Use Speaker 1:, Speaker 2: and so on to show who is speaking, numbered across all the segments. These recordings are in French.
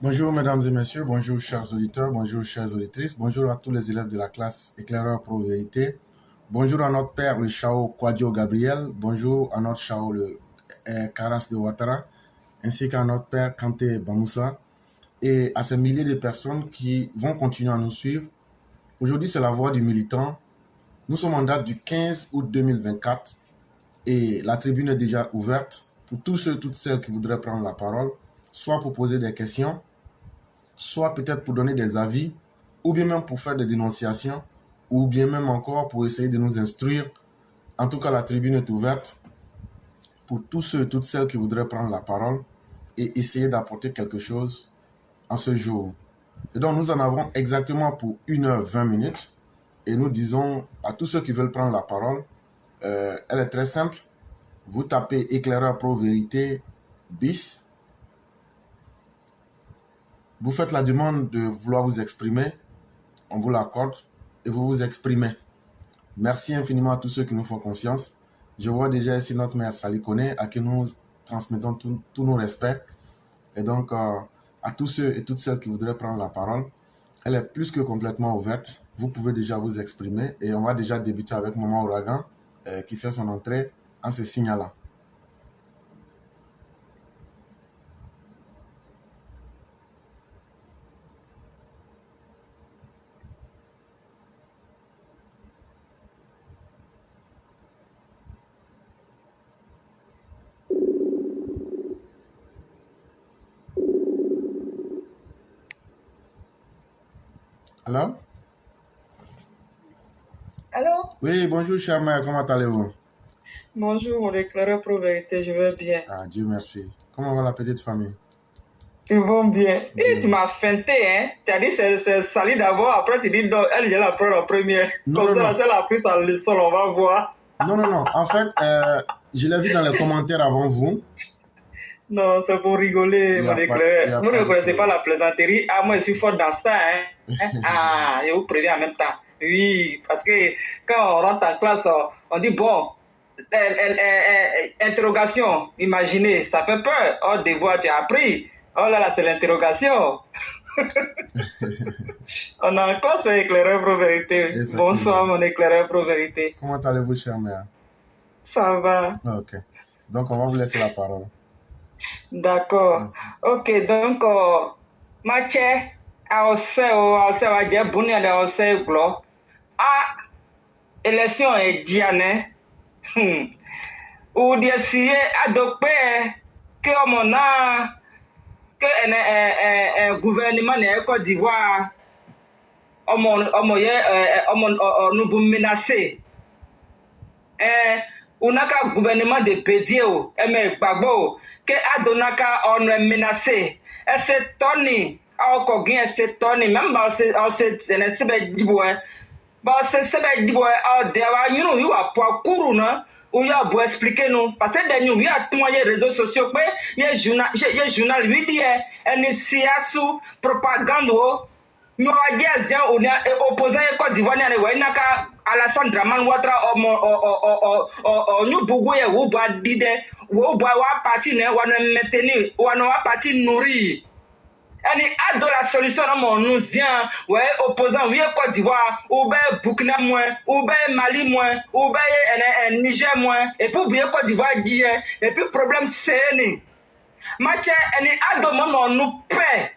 Speaker 1: Bonjour mesdames et messieurs, bonjour chers auditeurs, bonjour chères auditrices, bonjour à tous les élèves de la classe Éclaireur Pro Vérité, bonjour à notre père le Chao Kwadjo Gabriel, bonjour à notre Chao le Karas de Ouattara, ainsi qu'à notre père Kanté Bamoussa et à ces milliers de personnes qui vont continuer à nous suivre. Aujourd'hui c'est la voix du militant, nous sommes en date du 15 août 2024 et la tribune est déjà ouverte pour tous ceux et toutes celles qui voudraient prendre la parole, soit pour poser des questions, soit peut-être pour donner des avis, ou bien même pour faire des dénonciations, ou bien même encore pour essayer de nous instruire. En tout cas, la tribune est ouverte pour tous ceux et toutes celles qui voudraient prendre la parole et essayer d'apporter quelque chose en ce jour. Et donc, nous en avons exactement pour 1h20. Et nous disons à tous ceux qui veulent prendre la parole, elle est très simple. Vous tapez Éclaireur Pro Vérité bis. Vous faites la demande de vouloir vous exprimer, on vous l'accorde et vous vous exprimez. Merci infiniment à tous ceux qui nous font confiance. Je vois déjà ici notre mère Salikone à qui nous transmettons tous nos respects. Et donc, à tous ceux et toutes celles qui voudraient prendre la parole, elle est plus que complètement ouverte. Vous pouvez déjà vous exprimer et on va déjà débuter avec Maman Ouragan qui fait son entrée en se signalant. Allô?
Speaker 2: Allô?
Speaker 1: Oui, bonjour chère mère, comment allez-vous?
Speaker 2: Bonjour, mon Éclaireur Pro Vérité, je vais bien.
Speaker 1: Ah, Dieu merci. Comment va la petite famille?
Speaker 2: Ils vont bien.
Speaker 1: Dieu
Speaker 2: Et tu m'as feinté, hein? Tu as dit c'est Sali d'abord, après tu dis non, elle, je la prends la première.
Speaker 1: Non,
Speaker 2: Comme
Speaker 1: non,
Speaker 2: ça,
Speaker 1: non.
Speaker 2: elle a pris sa leçon, on va voir.
Speaker 1: Non, non, non. En fait, je l'ai vu dans les commentaires avant vous.
Speaker 2: Non, c'est pour rigoler, mon Éclaireur. Vous ne connaissez pas la plaisanterie. Ah, moi, je suis fort dans ça, hein? Ah, je vous préviens en même temps. Oui, parce que quand on rentre en classe, on dit bon, interrogation, imaginez, ça fait peur. Oh, devoir, tu as appris. Oh là là, c'est l'interrogation. On a encore ce Éclaireur Pro Vérité. Bonsoir, mon Éclaireur Pro Vérité.
Speaker 1: Comment allez-vous, chère mère?
Speaker 2: Ça va.
Speaker 1: Ok. Donc, on va vous laisser la parole.
Speaker 2: D'accord. Ok, donc, Mathieu, élection est diane. Ou bien si adopté que on a que un gouvernement de Côte d'Ivoire nous vous menacé. On a qu'un gouvernement de Pédio, mais Gbagbo, que Adonaka on est menacé. Et c'est Tony, encore gain c'est Tony, même c'est Diboué. C'est Diboué, nous, il va pas courir, non? Ou il a beau expliquer nous, parce que nous, il y a tous les réseaux sociaux, il y a journal, lui dit, initiation, propagande, nous avons dit on est opposé à Côte d'Ivoire, Alassane Dramane Ouattara, nous Bougouye, ou bois d'idée, ou bois parti, ou maintenir, ou parti nourrir. Et a de la solution, nous disons, ouais, opposant, oui, Côte d'Ivoire, ou bien Burkina moins, ou bien Mali moins, ou bien Niger moins, et puis bien Côte d'Ivoire, et puis problème c'est, Mathieu, a de moment nous paix,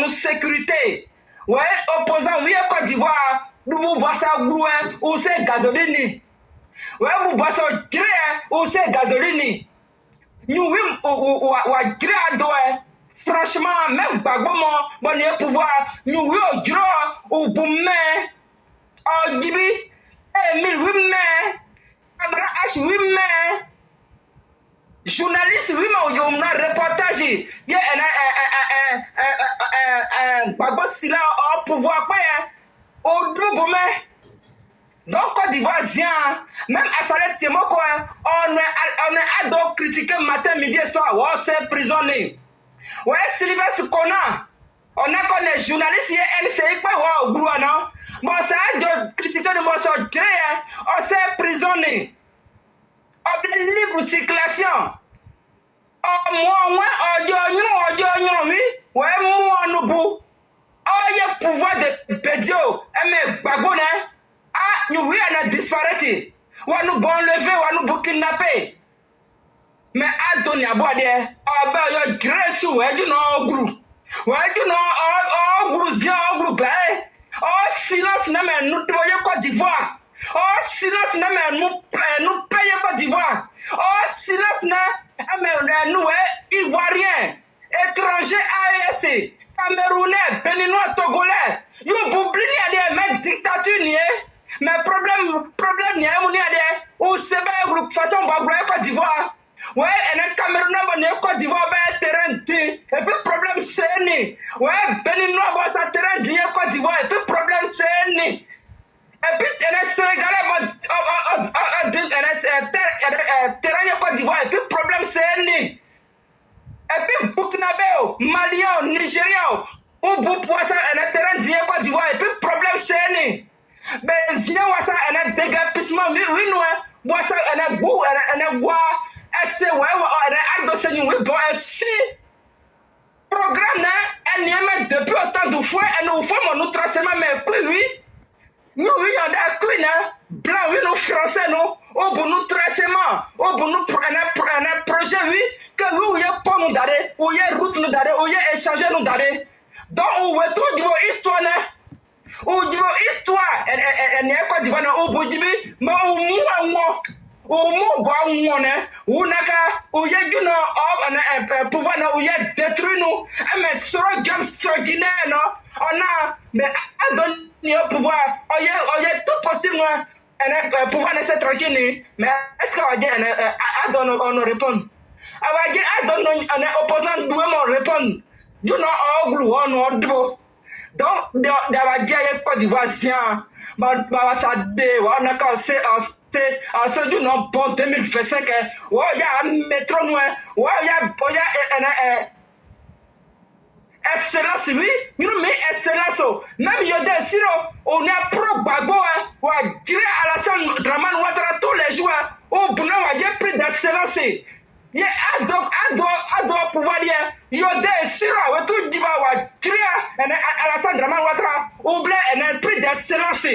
Speaker 2: nous sécurité. Ouais, opposant, oui, Côte d'Ivoire, nous voyons ça, ou c'est gasoline. Ouais, vous voyez ça, ou c'est gasoline. Nous, oui, ou franchement, même pas bon, il pouvoir, nous, oui, ou pour mais, oh, Gibi, Emile, oui, mais, Abraham H, oui, mais, journaliste, oui, mais il y a un reportage, il y a un bagage là au pouvoir, quoi, au double, mais Donc, Côte d'Ivoire, même à Salé Tiemoko, on est à critiquer matin, midi et soir. Ouais, c'est prisonnier. Ouais, Sylvestre Kona. On a connu journaliste NCI, quoi, ouais, au bout, non? Bon, ça a de critiquer de moi, ça, on s'est prisonnier. On est libre de circulation. Oh, moi, oui. Ouais, moi, nous, bou. Oh, il y a pouvoir de pédio. Mais, bagone, ah, nous, oui, on a disparu. On nous bon lever, on nous kidnapper. Mais, à donner à boire, oh, ben, il y a grâce, ouais, you know, groupe. Ouais, you know, oh, groupe, oh, silence, non, mais nous devons Côte d'Ivoire. Oh, silence, non, mais nous payons Côte d'Ivoire. Oh, silence, non, mais nous, Ivoiriens, étrangers, AES, Camerounais, Béninois, Togolais, you boubli, il y a des mecs dictatures, mais problème, il y a des, ou c'est bien, de façon, on va Côte d'Ivoire. Ouais, et le Camerounais, Côte d'Ivoire, terrain dit, et puis problème, c'est ni. Ouais, Béninois, ça terrain dit, Côte d'Ivoire, et puis problème, c'est ni. Et puis, les Sénégalais, terrain Côte d'Ivoire, et puis problème, c'est ni. Et puis, Burkinabé, Malien, Nigérien, ou Boupouassa, et le terrain dit, Côte d'Ivoire, et puis problème, c'est ni. Mais, Zia, ça, et le dégapissement, oui, nous, ça, et le bout, et le bois, et ouais, bon, si programme, depuis autant de fois, et nous faisons nos tracements, mais oui, nous, on a clean, blanc, oui, nous français, nous, au bout nous tracements, au bout nous un projet, oui, que nous, il y a pas nous d'aller, où il y a route nous d'aller, où il y a échanger nous d'aller. Donc, on va tout dire histoire, ou dire histoire, et n'y a pas d'Ivoire, au bout du mais au moins, ou naka ou y a pouvoir ou y a détruit nous mais sur jam extraordinaire non on a mais à donner au pouvoir il y a tout possible pouvoir de cette tranquille mais est-ce qu'on va dire à donner on répond on va dire à donner un opposant doit répondre you know all blue on do donc d'avoir dit Côte d'Ivoire bah ça dé on a cassé à ce du nom bon 2025 ouais il y a un métro noir ouais il y a excellence oui nous mais excellence même il y a des siro on est pro bago ouais dire à la salle Draman Ouattara tous les jours au bout on a pris d'excellence il y a donc pouvoir dire il y a des siro ouais tout dit va dire à la salle Draman Ouattara ou blé un prix d'excellence.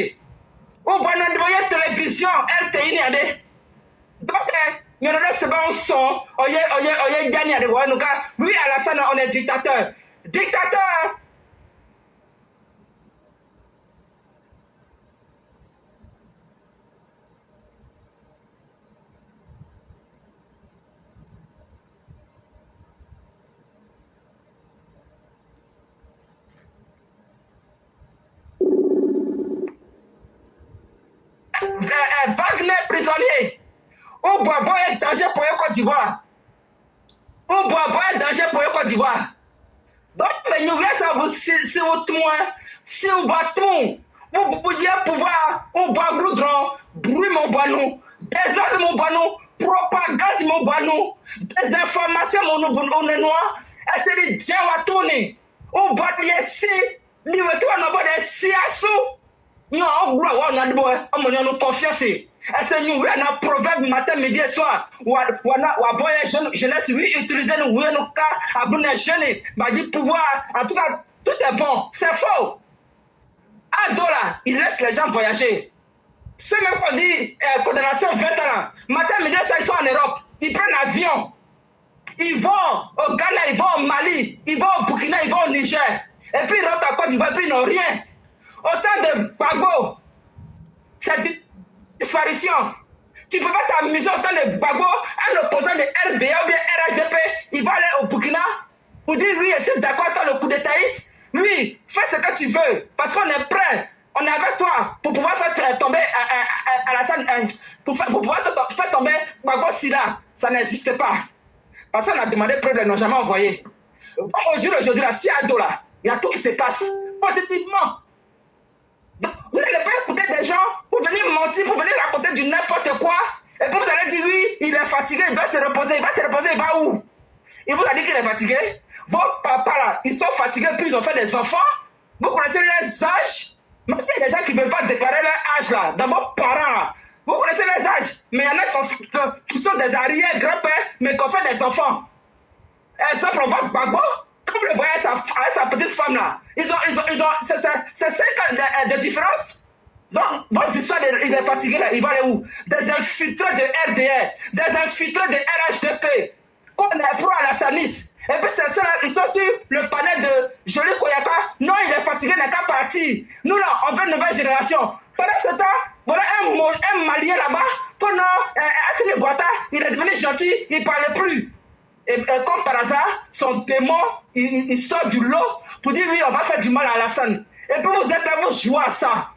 Speaker 2: Au bon endroit télévision RTI donc il y a des bon son on y a gagné de voir nous oui Alassane on est dictateur Wagner prisonnier. Au Boabo est danger pour le Côte d'Ivoire. Au Boabo est danger pour le Côte d'Ivoire. Donc, les nouvelles, ça vous, si vous tournez, si vous battez, vous dites pouvoir, on va bloudron, bruit mon banou, désordre mon banou, propagande mon banou, des informations mon noir, et c'est les gens à tourner. On va dire si, nous mettons des siassous. Non, on a de confiance. Est-ce que nous avons un proverbe matin, midi et soir? Ou à jeunesse, oui, utiliser nous, oui, nos cas, à bon jeune, bah, dit pouvoir, en tout cas, tout est bon. C'est faux. À $, il laisse les gens voyager. Ceux même qu'on dit, condamnation 20 ans, matin, midi et soir, ils sont en Europe. Ils prennent l'avion. Ils vont au Ghana, ils vont au Mali, ils vont au Burkina, ils vont au Niger. Et puis ils rentrent en Côte d'Ivoire, puis ils n'ont rien. Autant de Bago, cette disparition. Tu ne peux pas t'amuser autant de Bago, un opposant de RDA ou bien RHDP, il va aller au Burkina pour dire oui, je suis d'accord avec le coup d'Étaïs. Oui, fais ce que tu veux, parce qu'on est prêt. On est avec toi pour pouvoir faire tomber à la scène, pour pouvoir faire tomber Bago Silla. Ça n'existe pas. Parce qu'on a demandé preuve, ils n'ont jamais envoyé. Aujourd'hui, là, si à là, il y a tout qui se passe positivement. Donc, vous n'allez pas écouter des gens pour venir mentir, pour venir raconter du n'importe quoi. Et puis vous allez dire oui, il est fatigué, il doit se reposer. Il va se reposer, il va où? Il vous a dit qu'il est fatigué. Vos papas là, ils sont fatigués, puis ils ont fait des enfants. Vous connaissez les âges? Même s'il y a des gens qui ne veulent pas déclarer leur âge là, dans vos parents là. Vous connaissez les âges, mais il y en a qui sont des arrière-grands-pères, mais qui ont fait des enfants. Exemple, on voit Gbagbo, comme vous le voyez avec sa petite femme là. C'est 5 ans de différence. Donc, votre histoire, il est fatigué là, il va aller où? Des infiltrés de RDR, des infiltrés de RHDP, qu'on est pro à la Sanis. Et puis c'est ceux-là, ils sont sur le panel de Jolie Koyaka. Non, il est fatigué, il n'est qu'à partir. Nous là, on veut une nouvelle génération. Pendant ce temps, voilà un Malien là-bas, qu'on a Assimi Goïta, il est devenu gentil, il ne parlait plus. Et comme par hasard, son démon, il sort du lot pour dire oui, on va faire du mal à Alassane. Et puis vous êtes là, vous jouez à ça.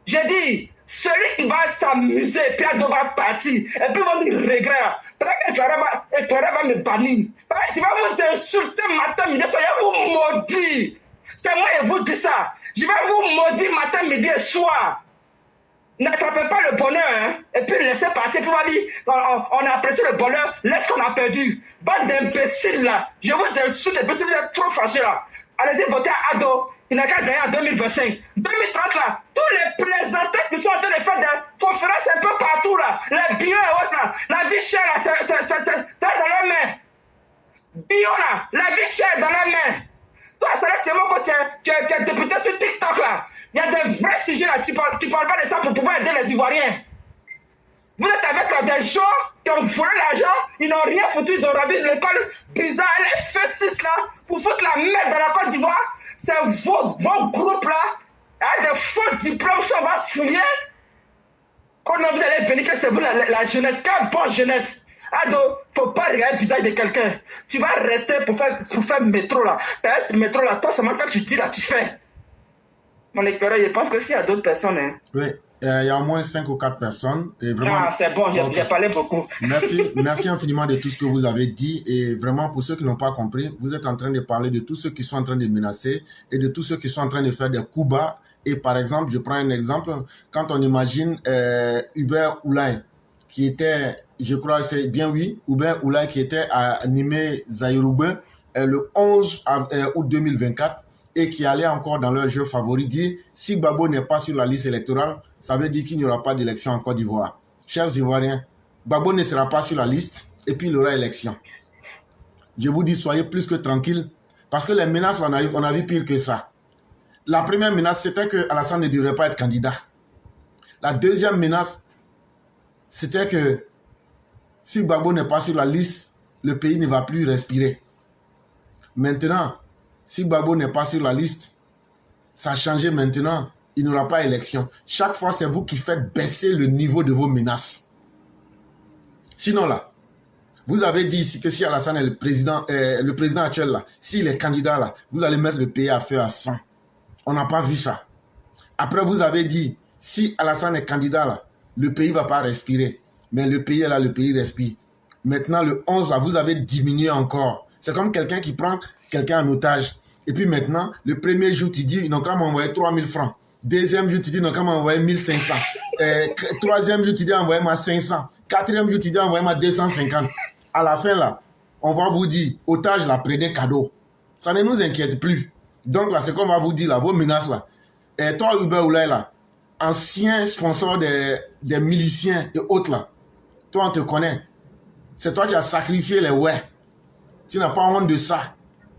Speaker 2: J'ai dit, celui qui va s'amuser, puis elle va partir, et puis vous me regrettez. Peut-être que Clara va me bannir. Je vais vous insulter matin, midi, soir, je vais vous maudire. C'est moi qui vous dis ça. Je vais vous maudire matin, midi et soir. N'attrapez pas le bonheur, hein, et puis laissez partir. Puis on va dire, on a apprécié le bonheur, laisse qu'on a perdu. Bande d'imbéciles là, je vous insulte, et puis si vous êtes trop fâchés là, allez-y voter à Ado. Il n'a qu'à gagner en 2025. 2030 là, tous les plaisantins qui sont en train de faire des conférences un peu partout là, les bio et autres là, la vie chère là, c'est dans leur main. Bio là, la vie chère dans leur main. Toi, c'est là que tu es député sur TikTok là. Il y a des vrais sujets là, tu parles pas de ça pour pouvoir aider les Ivoiriens. Vous êtes avec des gens qui ont volé l'argent, ils n'ont rien foutu, ils ont rendu l'école bizarre, les F6 là, pour foutre la merde dans la Côte d'Ivoire. C'est vos groupes là, avec des faux diplômes, ça va fouiller. Quand vous allez venir, que c'est vous la jeunesse, quelle bonne jeunesse. Ado, faut pas regarder le visage de quelqu'un. Tu vas rester pour faire métro là. Ce métro là, toi seulement quand tu dis là, tu fais. Mon éclaireur, je pense que s'il y a d'autres personnes. Hein.
Speaker 1: Oui, il y a au moins 5 ou 4 personnes. Et vraiment,
Speaker 2: ah, c'est bon, j'ai parlé beaucoup.
Speaker 1: Merci infiniment de tout ce que vous avez dit. Et vraiment, pour ceux qui n'ont pas compris, vous êtes en train de parler de tous ceux qui sont en train de menacer et de tous ceux qui sont en train de faire des coups bas. Et par exemple, je prends un exemple. Quand on imagine Hubert Oulay, qui était, je crois, c'est bien oui, Hubert Oulay qui était à Nimé Zaïroube le 11 août 2024 et qui allait encore dans leur jeu favori dire si Gbagbo n'est pas sur la liste électorale, ça veut dire qu'il n'y aura pas d'élection en Côte d'Ivoire. Chers Ivoiriens, Gbagbo ne sera pas sur la liste et puis il aura élection. Je vous dis, soyez plus que tranquilles parce que les menaces, on a vu pire que ça. La première menace, c'était que Alassane ne devrait pas être candidat. La deuxième menace, c'était que si Gbagbo n'est pas sur la liste, le pays ne va plus respirer. Maintenant, si Gbagbo n'est pas sur la liste, ça a changé maintenant. Il n'y aura pas élection. Chaque fois, c'est vous qui faites baisser le niveau de vos menaces. Sinon là, vous avez dit ici que si Alassane est le président actuel là, s'il est candidat là, vous allez mettre le pays à feu à sang. On n'a pas vu ça. Après, vous avez dit, si Alassane est candidat là, le pays ne va pas respirer. Mais le pays est là, le pays respire. Maintenant, le 11 là, vous avez diminué encore. C'est comme quelqu'un qui prend quelqu'un en otage. Et puis maintenant, le premier jour, tu dis, ils n'ont qu'à m'envoyer 3000 francs. Deuxième jour, tu dis, ils n'ont qu'à m'envoyer 1500. Troisième jour, tu dis, envoyez-moi 500. Quatrième jour, tu dis, envoyez-moi 250. À la fin, là, on va vous dire, otage, là, prenez cadeau. Ça ne nous inquiète plus. Donc là, c'est qu'on va vous dire, là, vos menaces, là. Et toi, Hubert Oulay, là, ancien sponsor des miliciens et autres, là, toi, on te connaît. C'est toi qui as sacrifié les ouais. Tu n'as pas honte de ça.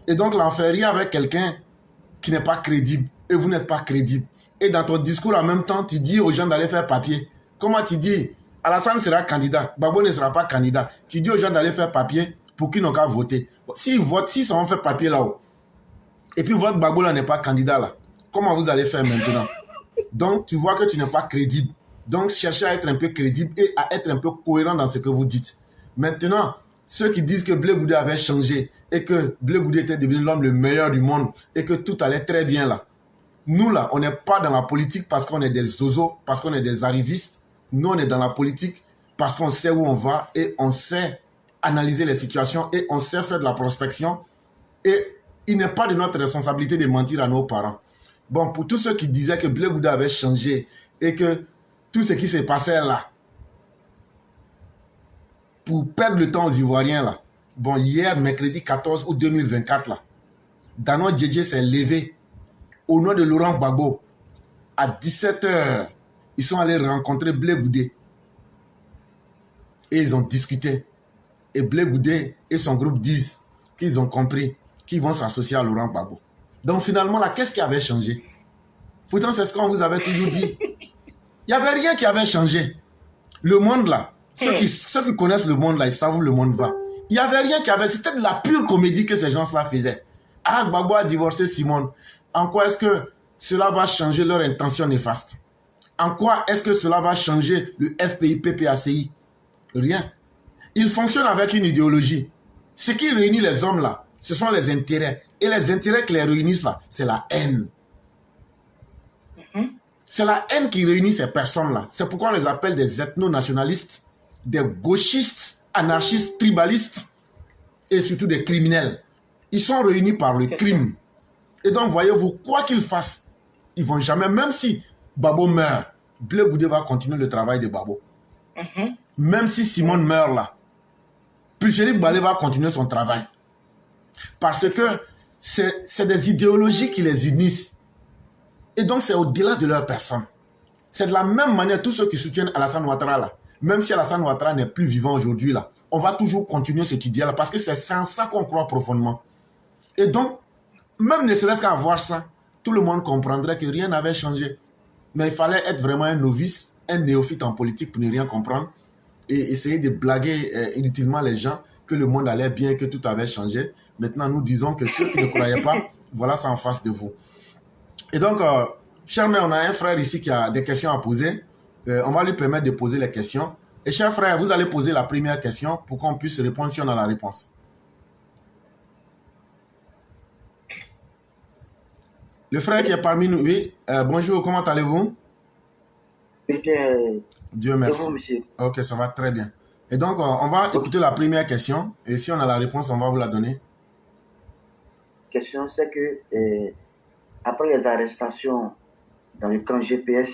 Speaker 1: Et donc, là, on ne fait rien avec quelqu'un qui n'est pas crédible. Et vous n'êtes pas crédible. Et dans ton discours, en même temps, tu dis aux gens d'aller faire papier. Comment tu dis Alassane sera candidat, Gbagbo ne sera pas candidat. Tu dis aux gens d'aller faire papier pour qu'ils n'ont qu'à voter. S'ils votent, s'ils sont fait papier là-haut, et puis votre Gbagbo là n'est pas candidat là, comment vous allez faire maintenant? Donc, tu vois que tu n'es pas crédible. Donc, cherchez à être un peu crédible et à être un peu cohérent dans ce que vous dites. Maintenant, ceux qui disent que Blé Goudé avait changé et que Blé Goudé était devenu l'homme le meilleur du monde et que tout allait très bien là. Nous là, on n'est pas dans la politique parce qu'on est des zozos, parce qu'on est des arrivistes. Nous, on est dans la politique parce qu'on sait où on va et on sait analyser les situations et on sait faire de la prospection. Et il n'est pas de notre responsabilité de mentir à nos parents. Bon, pour tous ceux qui disaient que Blé Goudé avait changé et que tout ce qui s'est passé là, pour perdre le temps aux Ivoiriens là. Bon, hier, mercredi 14 août 2024 là, Dano Djedje s'est levé au nom de Laurent Gbagbo. À 17h, ils sont allés rencontrer Blé Goudé. Et ils ont discuté. Et Blé Goudé et son groupe disent qu'ils ont compris qu'ils vont s'associer à Laurent Gbagbo. Donc finalement, là, qu'est-ce qui avait changé? Pourtant, c'est ce qu'on vous avait toujours dit. Il n'y avait rien qui avait changé. Le monde, là, ceux qui connaissent le monde, là, ils savent où le monde va. Il n'y avait rien qui avait... C'était de la pure comédie que ces gens-là faisaient. Ah, Gbagbo a divorcé Simone. En quoi est-ce que cela va changer leur intention néfaste? En quoi est-ce que cela va changer le FPI-PPACI? Rien. Ils fonctionnent avec une idéologie. Ce qui réunit les hommes, là, ce sont les intérêts. Et les intérêts qui les réunissent, là, c'est la haine. C'est la haine qui réunit ces personnes-là. C'est pourquoi on les appelle des ethno-nationalistes, des gauchistes, anarchistes, tribalistes et surtout des criminels. Ils sont réunis par le crime. Et donc, voyez-vous, quoi qu'ils fassent, ils vont jamais, même si Babo meurt, Blé Goudé va continuer le travail de Babo. Même si Simone meurt là, Pulchérik Balé va continuer son travail. Parce que c'est des idéologies qui les unissent. Et donc, c'est au-delà de leur personne. C'est de la même manière, tous ceux qui soutiennent Alassane Ouattara, là, même si Alassane Ouattara n'est plus vivant aujourd'hui, là, on va toujours continuer cet idéal parce que c'est en ça qu'on croit profondément. Et donc, même ne serait-ce qu'à voir ça, tout le monde comprendrait que rien n'avait changé. Mais il fallait être vraiment un novice, un néophyte en politique pour ne rien comprendre et essayer de blaguer inutilement les gens que le monde allait bien, que tout avait changé. Maintenant, nous disons que ceux qui ne croyaient pas, voilà ça en face de vous. Et donc, cher mère, on a un frère ici qui a des questions à poser. On va lui permettre de poser les questions. Et cher frère, vous allez poser la première question pour qu'on puisse répondre si on a la réponse. Le frère qui est parmi nous, oui. Bonjour, comment allez-vous?
Speaker 3: Bien,
Speaker 1: Dieu merci.
Speaker 3: vous, monsieur.
Speaker 1: Ok, ça va très bien. Et donc, on va écouter la première question. Et si on a la réponse, on va vous la donner.
Speaker 3: La question, c'est que après les arrestations dans le camp GPS,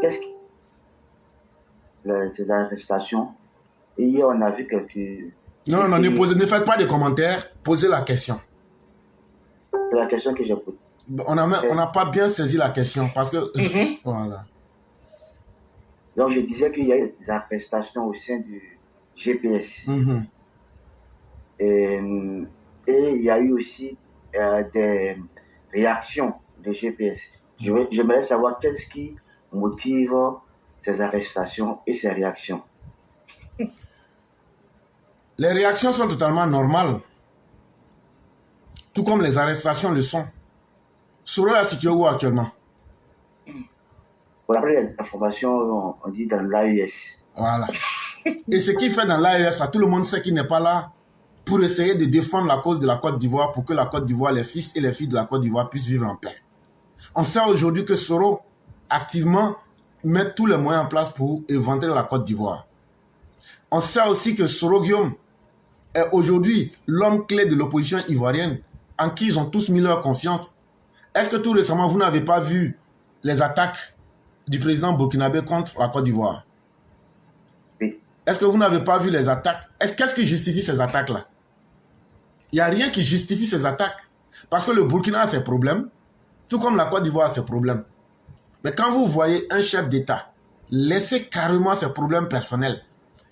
Speaker 3: qu'est-ce que ces arrestations? Et hier, on a vu quelques...
Speaker 1: Non, ne faites pas de commentaires. Posez la question.
Speaker 3: C'est la question que j'ai posée.
Speaker 1: On n'a pas bien saisi la question parce que... Voilà.
Speaker 3: Donc, je disais qu'il y a des arrestations au sein du GPS. Et il y a eu aussi des réactions de GPS. J'aimerais savoir qu'est-ce qui motive ces arrestations et ces réactions.
Speaker 1: Les réactions sont totalement normales. Tout comme les arrestations le sont. Soro est situé où actuellement?
Speaker 3: Pour après les informations, on dit dans l'AES.
Speaker 1: Voilà. Et ce qu'il fait dans l'AES, tout le monde sait qu'il n'est pas là pour essayer de défendre la cause de la Côte d'Ivoire pour que la Côte d'Ivoire, les fils et les filles de la Côte d'Ivoire puissent vivre en paix. On sait aujourd'hui que Soro, activement, met tous les moyens en place pour éventrer la Côte d'Ivoire. On sait aussi que Soro Guillaume est aujourd'hui l'homme clé de l'opposition ivoirienne en qui ils ont tous mis leur confiance. Est-ce que tout récemment, vous n'avez pas vu les attaques du président burkinabé contre la Côte d'Ivoire?
Speaker 3: Oui.
Speaker 1: Est-ce que vous n'avez pas vu les attaques? Qu'est-ce qui justifie ces attaques-là? Il n'y a rien qui justifie ces attaques. Parce que le Burkina a ses problèmes, tout comme la Côte d'Ivoire a ses problèmes. Mais quand vous voyez un chef d'État laisser carrément ses problèmes personnels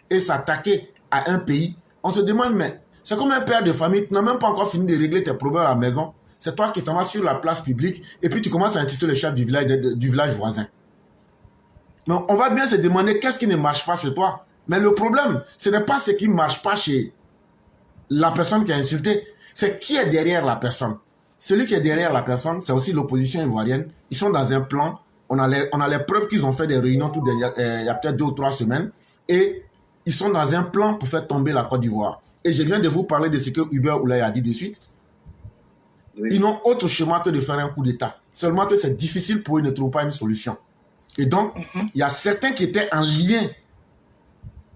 Speaker 1: et s'attaquer à un pays, on se demande, mais c'est comme un père de famille, tu n'as même pas encore fini de régler tes problèmes à la maison. C'est toi qui t'en vas sur la place publique et puis tu commences à insulter le chef du village voisin. Mais on va bien se demander qu'est-ce qui ne marche pas chez toi. Mais le problème, ce n'est pas ce qui ne marche pas chez la personne qui a insulté, c'est qui est derrière la personne. Celui qui est derrière la personne, c'est aussi l'opposition ivoirienne. Ils sont dans un plan. On a les preuves qu'ils ont fait des réunions il y a peut-être 2 ou 3 semaines. Et ils sont dans un plan pour faire tomber la Côte d'Ivoire. Et je viens de vous parler de ce que Hubert Oulay a dit de suite. Oui. Ils n'ont autre chemin que de faire un coup d'État. Seulement que c'est difficile pour eux, ils ne trouvent pas une solution. Et donc, il y a certains qui étaient en lien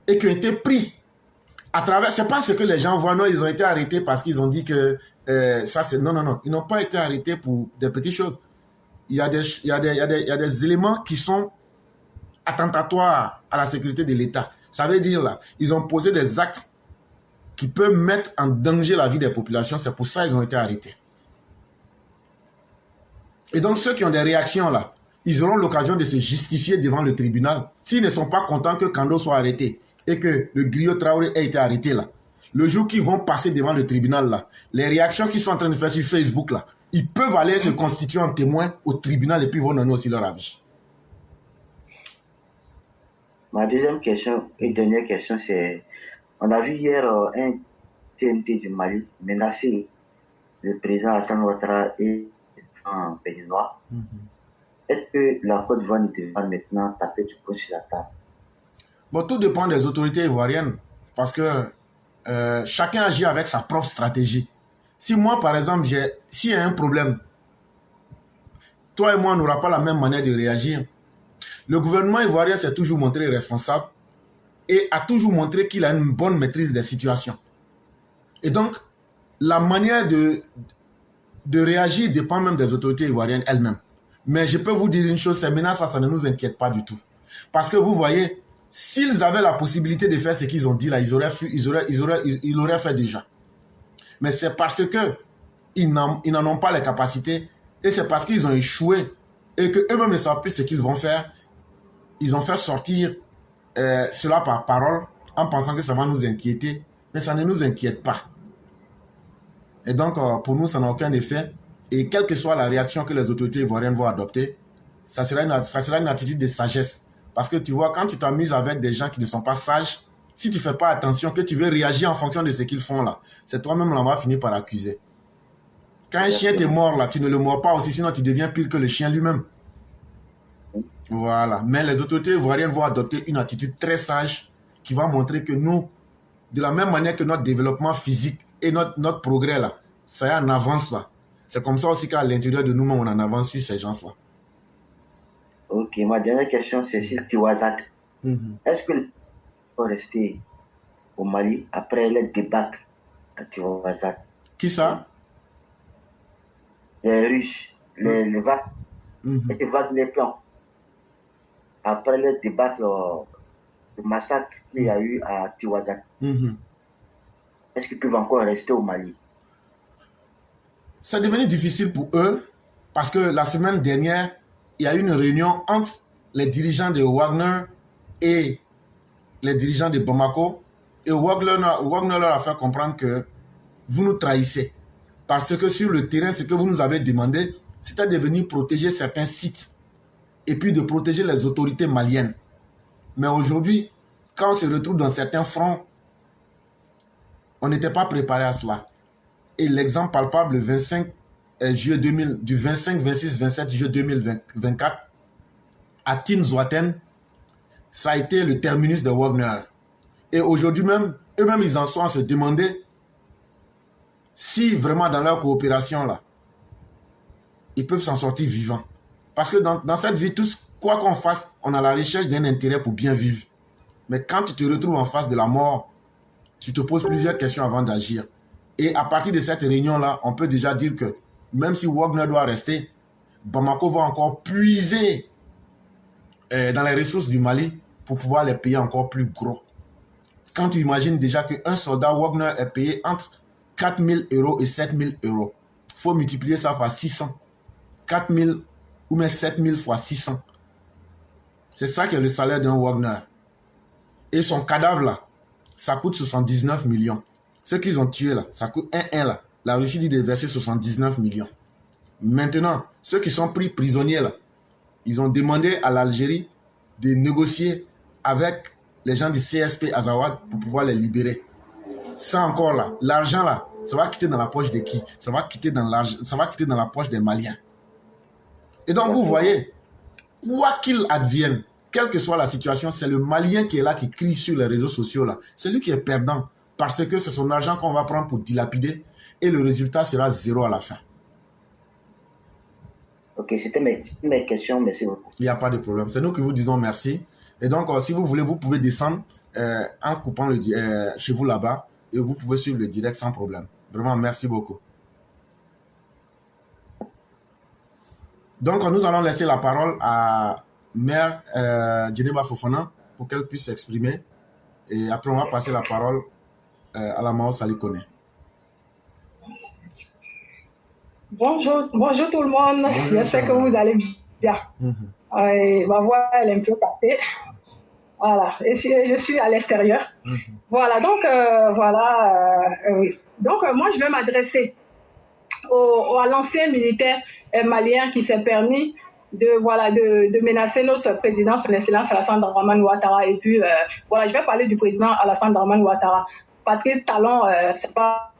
Speaker 1: et qui ont été pris à travers... C'est pas ce que les gens voient. Non, ils ont été arrêtés parce qu'ils ont dit que ça c'est... Non. Ils n'ont pas été arrêtés pour des petites choses. Il y a des éléments qui sont attentatoires à la sécurité de l'État. Ça veut dire là, ils ont posé des actes qui peuvent mettre en danger la vie des populations. C'est pour ça qu'ils ont été arrêtés. Et donc ceux qui ont des réactions là, ils auront l'occasion de se justifier devant le tribunal s'ils ne sont pas contents que Kando soit arrêté et que le griot Traoré ait été arrêté là. Le jour qu'ils vont passer devant le tribunal là, les réactions qu'ils sont en train de faire sur Facebook là, ils peuvent aller se constituer en témoin au tribunal et puis vont donner aussi leur avis.
Speaker 3: Ma deuxième question et dernière question, c'est, on a vu hier un TNT du Mali menacer le président Hassan Ouattara et un béninois. Est-ce que la Côte d'Ivoire ne devrait maintenant taper du poing sur la table?
Speaker 1: Bon, tout dépend des autorités ivoiriennes parce que chacun agit avec sa propre stratégie. Si moi, par exemple, s'il y a un problème, toi et moi, on n'aura pas la même manière de réagir. Le gouvernement ivoirien s'est toujours montré responsable et a toujours montré qu'il a une bonne maîtrise des situations. Et donc, la manière de réagir dépend même des autorités ivoiriennes elles-mêmes. Mais je peux vous dire une chose, ces menaces, ça ne nous inquiète pas du tout. Parce que vous voyez, s'ils avaient la possibilité de faire ce qu'ils ont dit là, ils auraient fait déjà. Mais c'est parce qu'ils n'en ont pas les capacités et c'est parce qu'ils ont échoué et qu'eux-mêmes ne savent plus ce qu'ils vont faire. Ils ont fait sortir cela par parole en pensant que ça va nous inquiéter. Mais ça ne nous inquiète pas. Et donc, pour nous, ça n'a aucun effet. Et quelle que soit la réaction que les autorités ivoiriennes vont adopter, ça sera une attitude de sagesse. Parce que tu vois, quand tu t'amuses avec des gens qui ne sont pas sages, si tu ne fais pas attention, que tu veux réagir en fonction de ce qu'ils font là, c'est toi-même là, on va finir par accuser. Quand un chien t'est mort là, tu ne le mords pas aussi, sinon tu deviens pire que le chien lui-même. Voilà. Mais les autorités ivoiriennes vont adopter une attitude très sage qui va montrer que nous, de la même manière que notre développement physique et notre progrès là, ça est en avance là. C'est comme ça aussi qu'à l'intérieur de nous-mêmes, on en avance sur ces gens-là.
Speaker 3: Ok, ma dernière question, c'est sur Tiwazak. Est-ce que faut rester au Mali après le débâcle à Tiwazak?
Speaker 1: Qui ça?
Speaker 3: Les Russes, les vagues, les vagues, les plans. Après le débâcle, le massacre qu'il y a eu à Tiwazak. Est-ce qu'ils peuvent encore rester au Mali?
Speaker 1: C'est devenu difficile pour eux parce que la semaine dernière, il y a eu une réunion entre les dirigeants de Wagner et les dirigeants de Bamako. Et Wagner leur a fait comprendre que vous nous trahissez. Parce que sur le terrain, ce que vous nous avez demandé, c'était de venir protéger certains sites et puis de protéger les autorités maliennes. Mais aujourd'hui, quand on se retrouve dans certains fronts, on n'était pas préparé à cela. Et l'exemple palpable, du 25, 26, 27 juillet 2024, à Tinzouaten, ça a été le terminus de Wagner. Et aujourd'hui même, eux-mêmes, ils en sont à se demander si vraiment dans leur coopération, là, ils peuvent s'en sortir vivants. Parce que dans cette vie, tous, quoi qu'on fasse, on a la recherche d'un intérêt pour bien vivre. Mais quand tu te retrouves en face de la mort, tu te poses plusieurs questions avant d'agir. Et à partir de cette réunion-là, on peut déjà dire que même si Wagner doit rester, Bamako va encore puiser dans les ressources du Mali pour pouvoir les payer encore plus gros. Quand tu imagines déjà qu'un soldat Wagner est payé entre 4 000 € et 7 000 €, il faut multiplier ça par 600. 4 000 ou même 7 000 fois 600. C'est ça qui est le salaire d'un Wagner. Et son cadavre là, ça coûte 79 millions. Ceux qu'ils ont tués là, ça coûte 1 là. La Russie dit de verser 79 millions. Maintenant, ceux qui sont pris prisonniers là, ils ont demandé à l'Algérie de négocier avec les gens du CSP Azawad pour pouvoir les libérer. Ça encore là, l'argent là, ça va quitter dans la poche de qui? Ça va quitter dans la poche des Maliens. Et donc vous voyez, quoi qu'il advienne, quelle que soit la situation, c'est le Malien qui est là, qui crie sur les réseaux sociaux là. C'est lui qui est perdant parce que c'est son argent qu'on va prendre pour dilapider et le résultat sera 0 à la fin.
Speaker 3: Ok, c'était mes questions, merci beaucoup.
Speaker 1: Il n'y a pas de problème, c'est nous qui vous disons merci. Et donc, si vous voulez, vous pouvez descendre en coupant chez vous là-bas et vous pouvez suivre le direct sans problème. Vraiment, merci beaucoup. Donc, nous allons laisser la parole à Mère Djeneba Fofana pour qu'elle puisse s'exprimer. Et après, on va passer la parole à la Mao Salikone.
Speaker 4: Bonjour tout le monde.
Speaker 1: Bonjour,
Speaker 4: J'espère que vous allez bien. Ma voix, elle est un peu cassée. Voilà, et je suis à l'extérieur. Voilà, donc, oui. Donc, moi, je vais m'adresser à l'ancien militaire malien qui s'est permis de menacer notre président, son excellence Alassane Dramane Ouattara. Et puis, je vais parler du président Alassane Dramane Ouattara. Patrice Talon, c'est pas...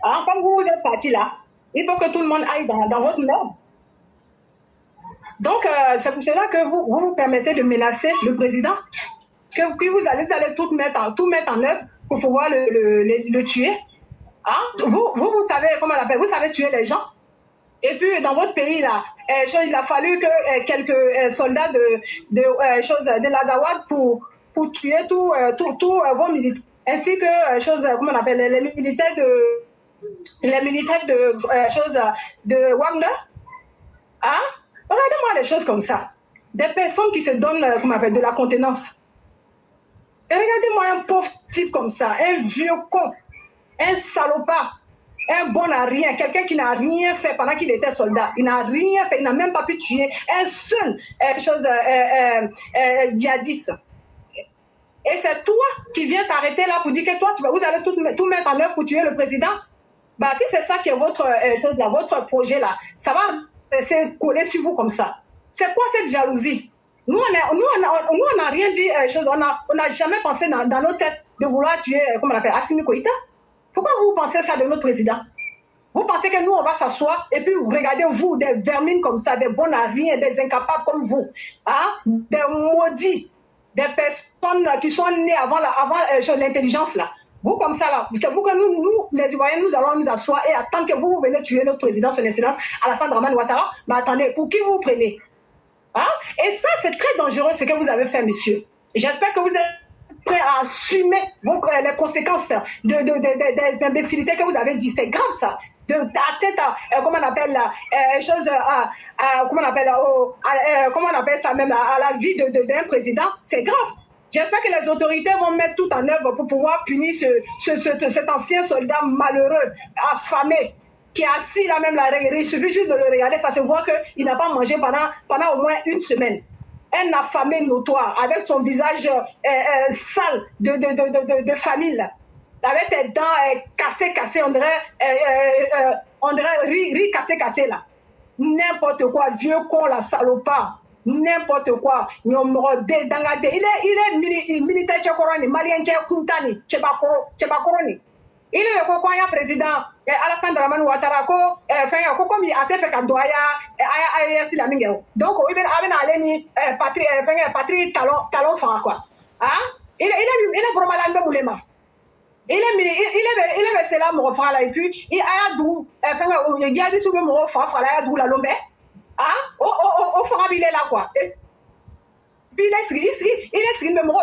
Speaker 4: Alors, comme vous êtes parti là, il faut que tout le monde aille dans votre norme. Donc, c'est pour cela que vous permettez de menacer le président, que vous allez tout mettre en œuvre pour pouvoir le tuer. Hein? Vous savez comment on appelle, vous savez tuer les gens. Et puis, dans votre pays, là, il a fallu que quelques soldats de l'Azawad pour tuer tous vos militaires, ainsi que comment on appelle, les militaires de Wagner. Hein? Regardez-moi les choses comme ça. Des personnes qui se donnent, comment on appelle, de la contenance. Et regardez-moi un pauvre type comme ça, un vieux con, un salopard, un bon à rien, quelqu'un qui n'a rien fait pendant qu'il était soldat. Il n'a rien fait, il n'a même pas pu tuer un seul djihadiste. Et c'est toi qui viens t'arrêter là pour dire que toi, vous allez tout mettre en œuvre pour tuer le président. Bah, si c'est ça qui est votre projet là, ça va rester collé sur vous comme ça. C'est quoi cette jalousie? Nous, on n'a rien dit, on n'a jamais pensé dans nos têtes de vouloir tuer, comment on appelle, Assimi Goïta. Pourquoi vous pensez ça de notre président? Vous pensez que nous, on va s'asseoir et puis regardez vous, des vermines comme ça, des bons à rien, des incapables comme vous, hein? Des maudits, des personnes qui sont nées avant l'intelligence là. Vous comme ça là, c'est vous que nous, les Ivoiriens, nous allons nous asseoir et attendre que vous venez tuer notre président, son excellence, Alassane Dramane Ouattara. Mais attendez, pour qui vous prenez? Hein? Et ça, c'est très dangereux ce que vous avez fait, monsieur. J'espère que vous êtes prêt à assumer les conséquences des imbécilités que vous avez dit. C'est grave ça. Comment on appelle ça même, à la vie d'un président, c'est grave. J'espère que les autorités vont mettre tout en œuvre pour pouvoir punir cet ancien soldat malheureux, affamé, qui est assis là même là. Il suffit juste de le regarder, ça se voit qu'il n'a pas mangé pendant au moins une semaine. Un affamé notoire, avec son visage sale de famille, là, avec tes dents cassées, on dirait riz cassé là. N'importe quoi, vieux con, la salopard. N'importe quoi. Il est militaire tchakorani, malien tchakuntani, tchabakoroni. Il est le président Alassane Dramane Ouattara comme il a fait un doya la mingero. Donc il est allé Patrice Talon faire quoi. Hein? Il est vraiment là moulema. Il est resté là mon frère là et puis il a dou il a dit sur mon frère là dou la lombe. Hein? Au frère il est là quoi. Et puis il est mon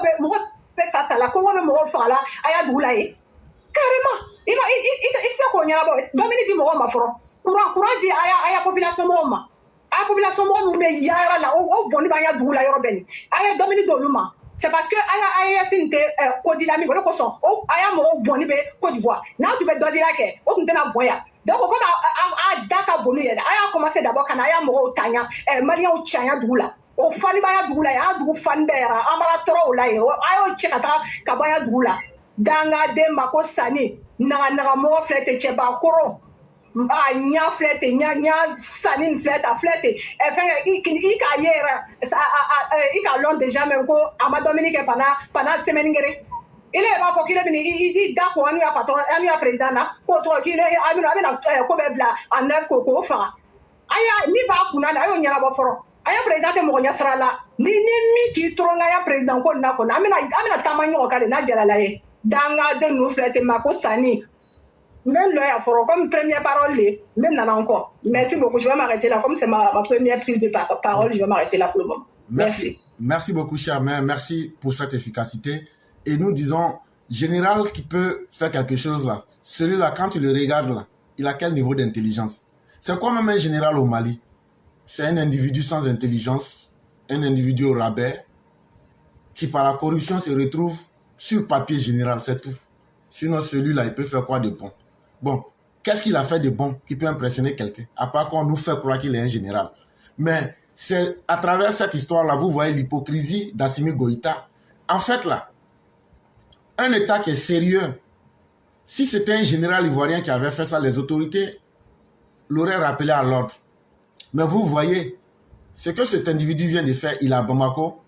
Speaker 4: fait ça là comment mon frère là a dou là. Carrément. Il sait qu'on y a là-bas. Dominique dit mon ma frère. Courant dit à la population moma. À la population moma mais il y a là au bon il y a dou là yorben. À Dominique Doluma. C'est parce que aya sinte kodilami ko so o aya mo boni be Côte d'Ivoire. Now tu veux donner là que o tuna boya. Donc comme a data bonu ya aya commencer d'abord kana aya mo tanya malien o chanya dula. O fani ba ya dula ya du fan bera amara tro la yo ayo chekata ka ba ya dula. Danga de mako sani na mo flete cheba koro. nya flette nya sanine flette et enfin il a long déjà même ko ama Dominique pendant semaine ngere il est pas qu'il est d'accord on a patron on a président là ko to qu'il est amina ko be bla en neuf ko fa aya ni ba kuna na ayo nyara ba foro aya président te mo nya sara la ni mi ki tronga ya président ko na ko amina tamanyo ka na jala la ye danga de nous flette mako sani. Même là, comme première parole, même encore. Merci beaucoup. Je vais m'arrêter là. Comme c'est ma première prise de parole, je vais m'arrêter là pour le moment. Merci.
Speaker 1: Merci beaucoup, cher mère. Merci pour cette efficacité. Et nous disons, général qui peut faire quelque chose là, celui-là, quand tu le regardes là, il a quel niveau d'intelligence? C'est quoi même un général au Mali? C'est un individu sans intelligence, un individu au rabais, qui par la corruption se retrouve sur papier général, c'est tout. Sinon, celui-là, il peut faire quoi de bon? Bon, qu'est-ce qu'il a fait de bon qui peut impressionner quelqu'un? À part qu'on nous fait croire qu'il est un général. Mais c'est à travers cette histoire-là, vous voyez l'hypocrisie d'Assimi Goïta. En fait, là, un État qui est sérieux, si c'était un général ivoirien qui avait fait ça, les autorités l'auraient rappelé à l'ordre. Mais vous voyez, ce que cet individu vient de faire, il est à Bamako,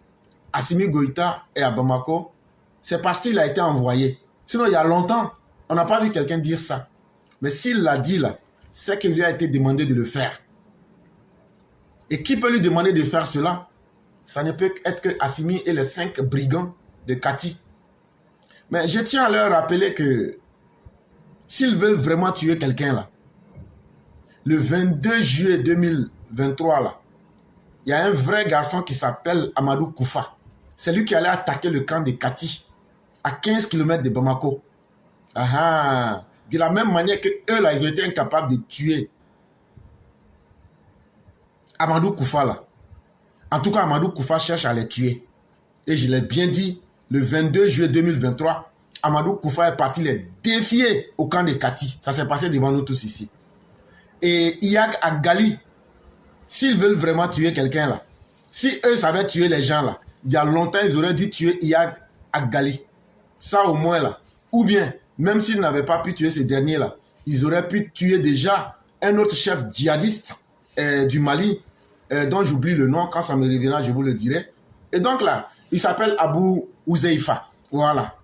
Speaker 1: Assimi Goïta est à Bamako, c'est parce qu'il a été envoyé. Sinon, il y a longtemps, on n'a pas vu quelqu'un dire ça. Mais s'il l'a dit là, c'est qu'il lui a été demandé de le faire. Et qui peut lui demander de faire cela? Ça ne peut être que Assimi et les 5 brigands de Kati. Mais je tiens à leur rappeler que s'ils veulent vraiment tuer quelqu'un là, le 22 juillet 2023 là, il y a un vrai garçon qui s'appelle Amadou Koufa. C'est lui qui allait attaquer le camp de Kati à 15 km de Bamako. Ah, de la même manière que eux là, ils ont été incapables de tuer Amadou Koufa là. En tout cas, Amadou Koufa cherche à les tuer. Et je l'ai bien dit, le 22 juillet 2023, Amadou Koufa est parti les défier au camp de Kati. Ça s'est passé devant nous tous ici. Et Iyag Agali, s'ils veulent vraiment tuer quelqu'un là, si eux savaient tuer les gens là, il y a longtemps, ils auraient dû tuer Iyag Agali. Ça au moins là. Ou bien, même s'ils n'avaient pas pu tuer ce dernier là, ils auraient pu tuer déjà un autre chef djihadiste du Mali, dont j'oublie le nom, quand ça me reviendra, je vous le dirai. Et donc là, il s'appelle Abou Ouzeifa. Voilà.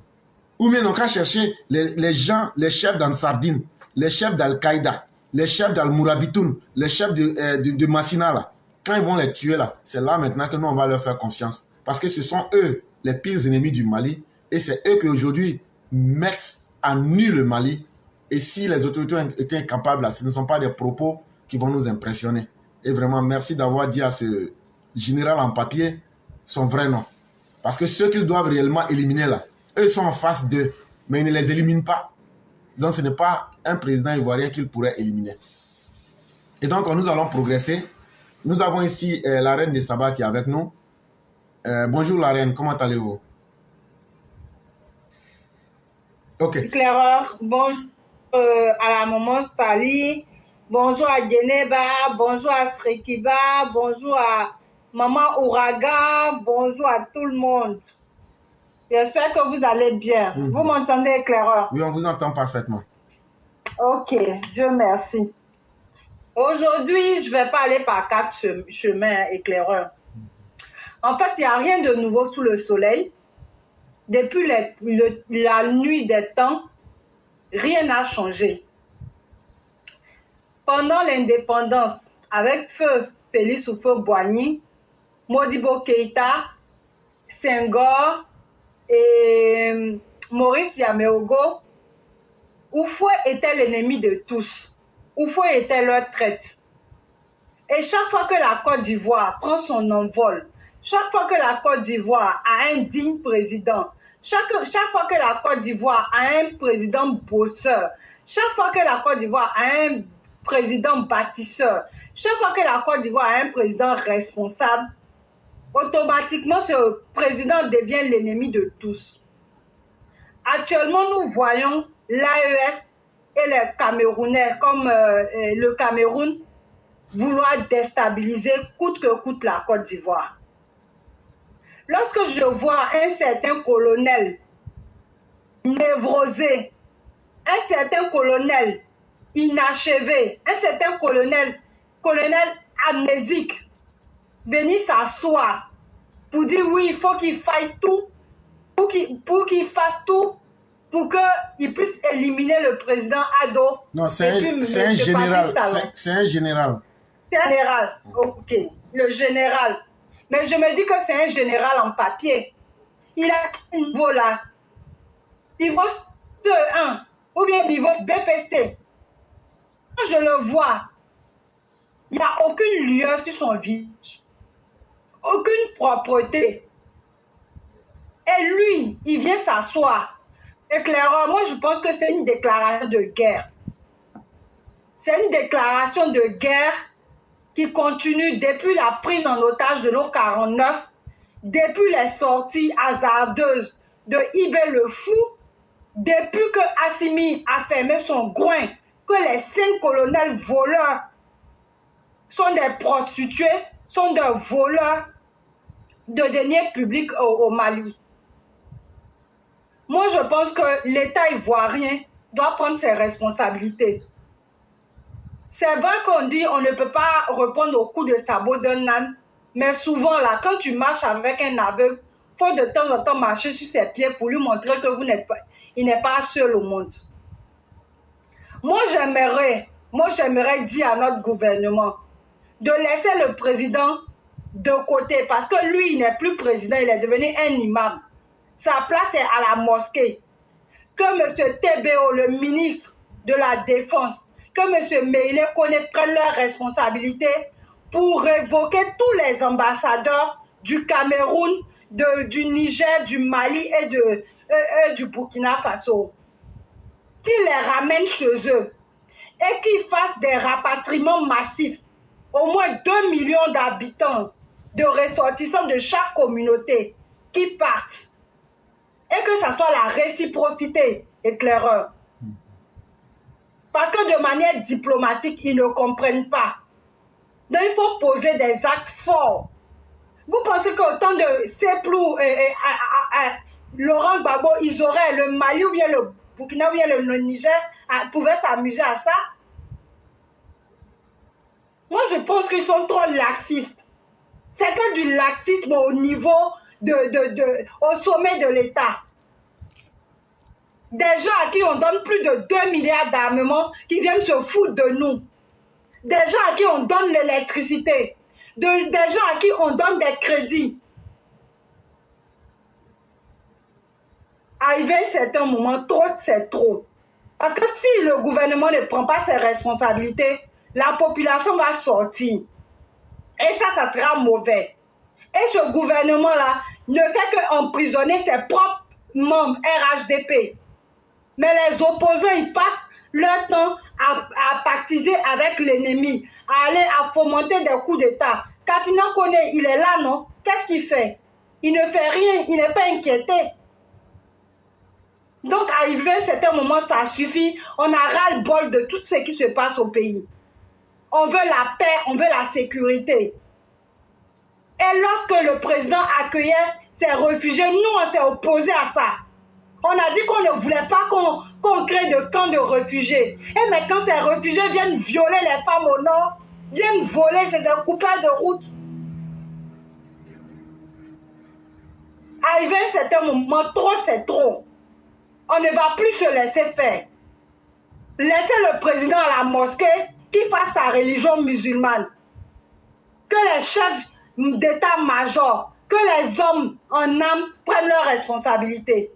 Speaker 1: Ou bien on va chercher les gens, les chefs d'Ansardine, les chefs d'Al-Qaïda, les chefs d'Al-Mourabitoun, les chefs de Massina là. Quand ils vont les tuer là, c'est là maintenant que nous on va leur faire confiance. Parce que ce sont eux les pires ennemis du Mali. Et c'est eux qui aujourd'hui mettent à nu le Mali. Et si les autorités étaient incapables, ce ne sont pas des propos qui vont nous impressionner. Et vraiment, merci d'avoir dit à ce général en papier son vrai nom. Parce que ceux qu'ils doivent réellement éliminer là, eux sont en face d'eux, mais ils ne les éliminent pas. Donc ce n'est pas un président ivoirien qu'ils pourraient éliminer. Et donc nous allons progresser. Nous avons ici la reine de Saba qui est avec nous. Bonjour la reine, comment allez-vous?
Speaker 5: Ok. Éclaireur, bonjour à la maman Sali, bonjour à Geneva, bonjour à Strekiba, bonjour à maman Ouragan, bonjour à tout le monde. J'espère que vous allez bien. Vous m'entendez, éclaireur?
Speaker 1: Oui, on vous entend parfaitement.
Speaker 5: Ok, Dieu merci. Aujourd'hui, je ne vais pas aller par 4 chemins, éclaireur. En fait, il n'y a rien de nouveau sous le soleil. Depuis la nuit des temps, rien n'a changé. Pendant l'indépendance, avec feu Félix Houphouët-Boigny, Modibo Keïta, Senghor et Maurice Yameogo, Houphouët était l'ennemi de tous. Houphouët était leur traître. Et chaque fois que la Côte d'Ivoire prend son envol, chaque fois que la Côte d'Ivoire a un digne président, chaque fois que la Côte d'Ivoire a un président bosseur, chaque fois que la Côte d'Ivoire a un président bâtisseur, chaque fois que la Côte d'Ivoire a un président responsable, automatiquement ce président devient l'ennemi de tous. Actuellement, nous voyons l'AES et les Camerounais, comme le Cameroun, vouloir déstabiliser coûte que coûte la Côte d'Ivoire. Lorsque je vois un certain colonel névrosé, un certain colonel inachevé, un certain colonel amnésique, venir s'asseoir pour dire oui, il faut qu'il fasse tout, pour qu'il fasse tout pour qu'il puisse éliminer le président Ado.
Speaker 1: Non, c'est un général. C'est un général.
Speaker 5: C'est un général, ok, le général. Mais je me dis que c'est un général en papier. Il a quel niveau là? Niveau CE1 ou bien niveau BPC. Quand je le vois, il n'y a aucune lueur sur son visage, aucune propreté. Et lui, il vient s'asseoir. Éclaireur, moi je pense que c'est une déclaration de guerre. C'est une déclaration de guerre qui continue depuis la prise en otage de l'O49, depuis les sorties hasardeuses de Ibé le Fou, depuis que Assimi a fermé son groin, que les 5 colonels voleurs sont des prostituées, sont des voleurs de deniers publics au Mali. Moi, je pense que l'État ivoirien doit prendre ses responsabilités. C'est vrai qu'on dit qu'on ne peut pas répondre au coup de sabot d'un âne, mais souvent, là, quand tu marches avec un aveugle, il faut de temps en temps marcher sur ses pieds pour lui montrer que il n'est pas seul au monde. Moi, j'aimerais dire à notre gouvernement de laisser le président de côté, parce que lui, il n'est plus président, il est devenu un imam. Sa place est à la mosquée. Que M. TBO, le ministre de la Défense, que M. Meïlé prennent leurs responsabilités pour révoquer tous les ambassadeurs du Cameroun, du Niger, du Mali et du Burkina Faso. Qu'ils les ramènent chez eux et qu'ils fassent des rapatriements massifs. Au moins 2 millions d'habitants, de ressortissants de chaque communauté qui partent. Et que ça soit la réciprocité, éclaireur. Parce que de manière diplomatique, ils ne comprennent pas. Donc il faut poser des actes forts. Vous pensez qu'autant de Seplou et Laurent Gbagbo, ils auraient le Mali ou bien le Burkina ou bien le Niger pouvaient s'amuser à ça? Moi, je pense qu'ils sont trop laxistes. C'est que du laxisme au niveau au sommet de l'État. Des gens à qui on donne plus de 2 milliards d'armements qui viennent se foutre de nous. Des gens à qui on donne l'électricité. Des gens à qui on donne des crédits. Arrivé à un certain moment, trop c'est trop. Parce que si le gouvernement ne prend pas ses responsabilités, la population va sortir. Et ça sera mauvais. Et ce gouvernement-là ne fait qu'emprisonner ses propres membres RHDP. Mais les opposants, ils passent leur temps à pactiser avec l'ennemi, à aller à fomenter des coups d'État. Katina Kone, il est là, non? Qu'est-ce qu'il fait? Il ne fait rien, il n'est pas inquiété. Donc, arrivé à un certain moment, ça suffit. On a ras-le-bol de tout ce qui se passe au pays. On veut la paix, on veut la sécurité. Et lorsque le président accueillait ces réfugiés, nous, on s'est opposés à ça. On a dit qu'on ne voulait pas qu'on crée de camps de réfugiés. Et maintenant, ces réfugiés viennent violer les femmes au nord, viennent voler, c'est des coupeurs de route. Arrivé à un certain moment, trop c'est trop. On ne va plus se laisser faire. Laissez le président à la mosquée qui fasse sa religion musulmane. Que les chefs d'état-major, que les hommes en âme prennent leurs responsabilités.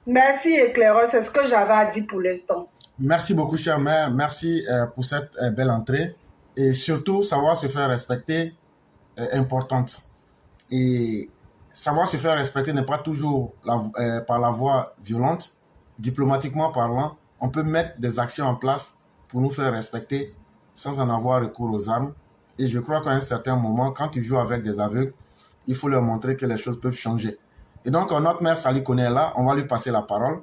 Speaker 5: Merci, éclaireur, c'est ce que j'avais à dire pour l'instant.
Speaker 1: Merci beaucoup, cher maire. Merci pour cette belle entrée. Et surtout, savoir se faire respecter est importante. Et savoir se faire respecter n'est pas toujours par la voie violente. Diplomatiquement parlant, on peut mettre des actions en place pour nous faire respecter sans en avoir recours aux armes. Et je crois qu'à un certain moment, quand tu joues avec des aveugles, il faut leur montrer que les choses peuvent changer. Et donc, notre mère Sali Kone est là, on va lui passer la parole.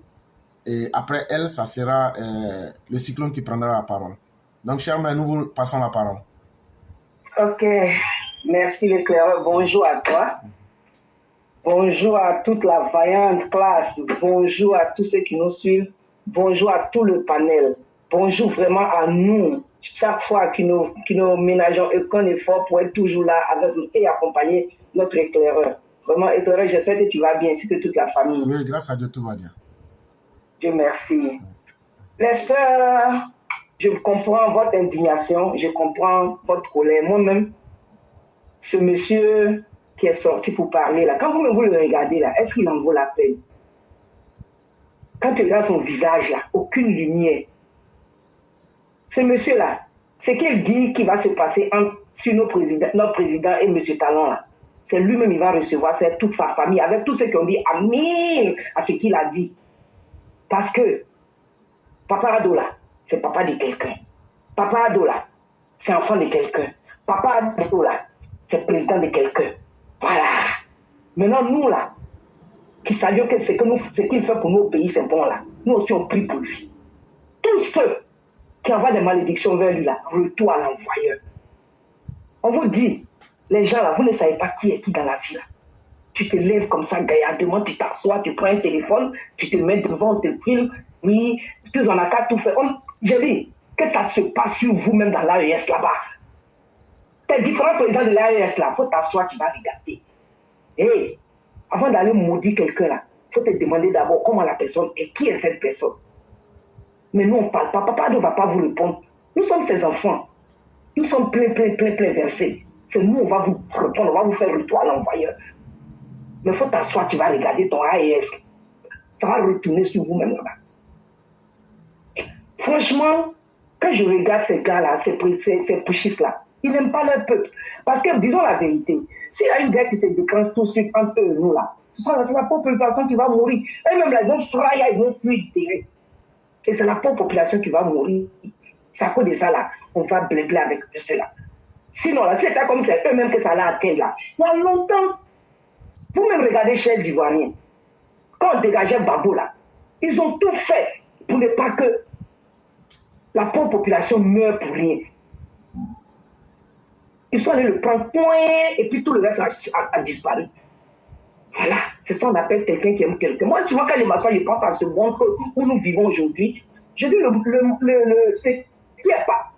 Speaker 1: Et après elle, ça sera le cyclone qui prendra la parole. Donc, chère mère, nous vous passons la parole.
Speaker 6: Ok, merci l'éclaireur. Bonjour à toi. Bonjour à toute la vaillante classe. Bonjour à tous ceux qui nous suivent Bonjour à tout le panel. Bonjour vraiment à nous, chaque fois que nous ménageons aucun effort pour être toujours là avec nous et accompagner notre éclaireur. Vraiment, éclaireur, j'espère que tu vas bien, ainsi que toute la famille.
Speaker 1: Oui, grâce à Dieu, tout va bien.
Speaker 6: Dieu merci. Les sœurs, je comprends votre indignation, je comprends votre colère. Moi-même, ce monsieur qui est sorti pour parler là, quand vous le regardez là, est-ce qu'il en vaut la peine? Quand tu regardes son visage là, aucune lumière. Ce monsieur-là, ce qu'il dit qui va se passer sur notre président et M. Talon là, c'est lui-même, il va recevoir, c'est toute sa famille, avec tous ceux qui ont dit amin à ce qu'il a dit. Parce que Papa Adola, c'est papa de quelqu'un. Papa Adola, c'est enfant de quelqu'un. Papa Adola, c'est président de quelqu'un. Voilà. Maintenant, nous là, qui savions que ce qu'il fait pour nos pays, c'est bon là. Nous aussi, on prie pour lui. Tous ceux qui envoient des malédictions vers lui là, retour à l'envoyeur. On vous dit, les gens là, vous ne savez pas qui est qui dans la vie là. Tu te lèves comme ça, gaillardement, tu t'assois, tu prends un téléphone, tu te mets devant, on te filme, oui, tu en as qu'à tout faire. J'ai dit que ça se passe sur vous-même dans l'AES là-bas. Tes différents présidents de l'AES là, il faut t'asseoir, tu vas regarder. Et avant d'aller maudire quelqu'un là, il faut te demander d'abord comment la personne est, qui est cette personne. Mais nous, on ne parle pas. Papa ne va pas vous répondre. Nous sommes ses enfants. Nous sommes plein versés. C'est nous, on va vous répondre, on va vous faire retour à l'envoyeur. Mais il faut t'asseoir, tu vas regarder ton AES. Ça va retourner sur vous-même là-bas. Franchement, quand je regarde ces gars-là, ces pushistes-là, ils n'aiment pas leur peuple. Parce que, disons la vérité, s'il y a une guerre qui se déclenche tout de suite entre eux et nous là, ce sera la population qui va mourir. Et même là, ils vont fuir du terrain. Et c'est la pauvre population qui va mourir. C'est à cause de ça là, on va blébler avec cela. Sinon là, c'était comme c'est eux-mêmes que ça allait atteindre là. Il y a longtemps, vous-même regardez chers Ivoiriens, quand on dégageait Babo là, ils ont tout fait pour ne pas que la pauvre population meure pour rien. Ils sont allés le prendre, point, et puis tout le reste a disparu. Voilà, c'est ça qu'on appelle quelqu'un qui aime quelqu'un. Moi, tu vois, quand je m'assois, je pense à ce monde où nous vivons aujourd'hui. Je dis, c'est qui n'est pas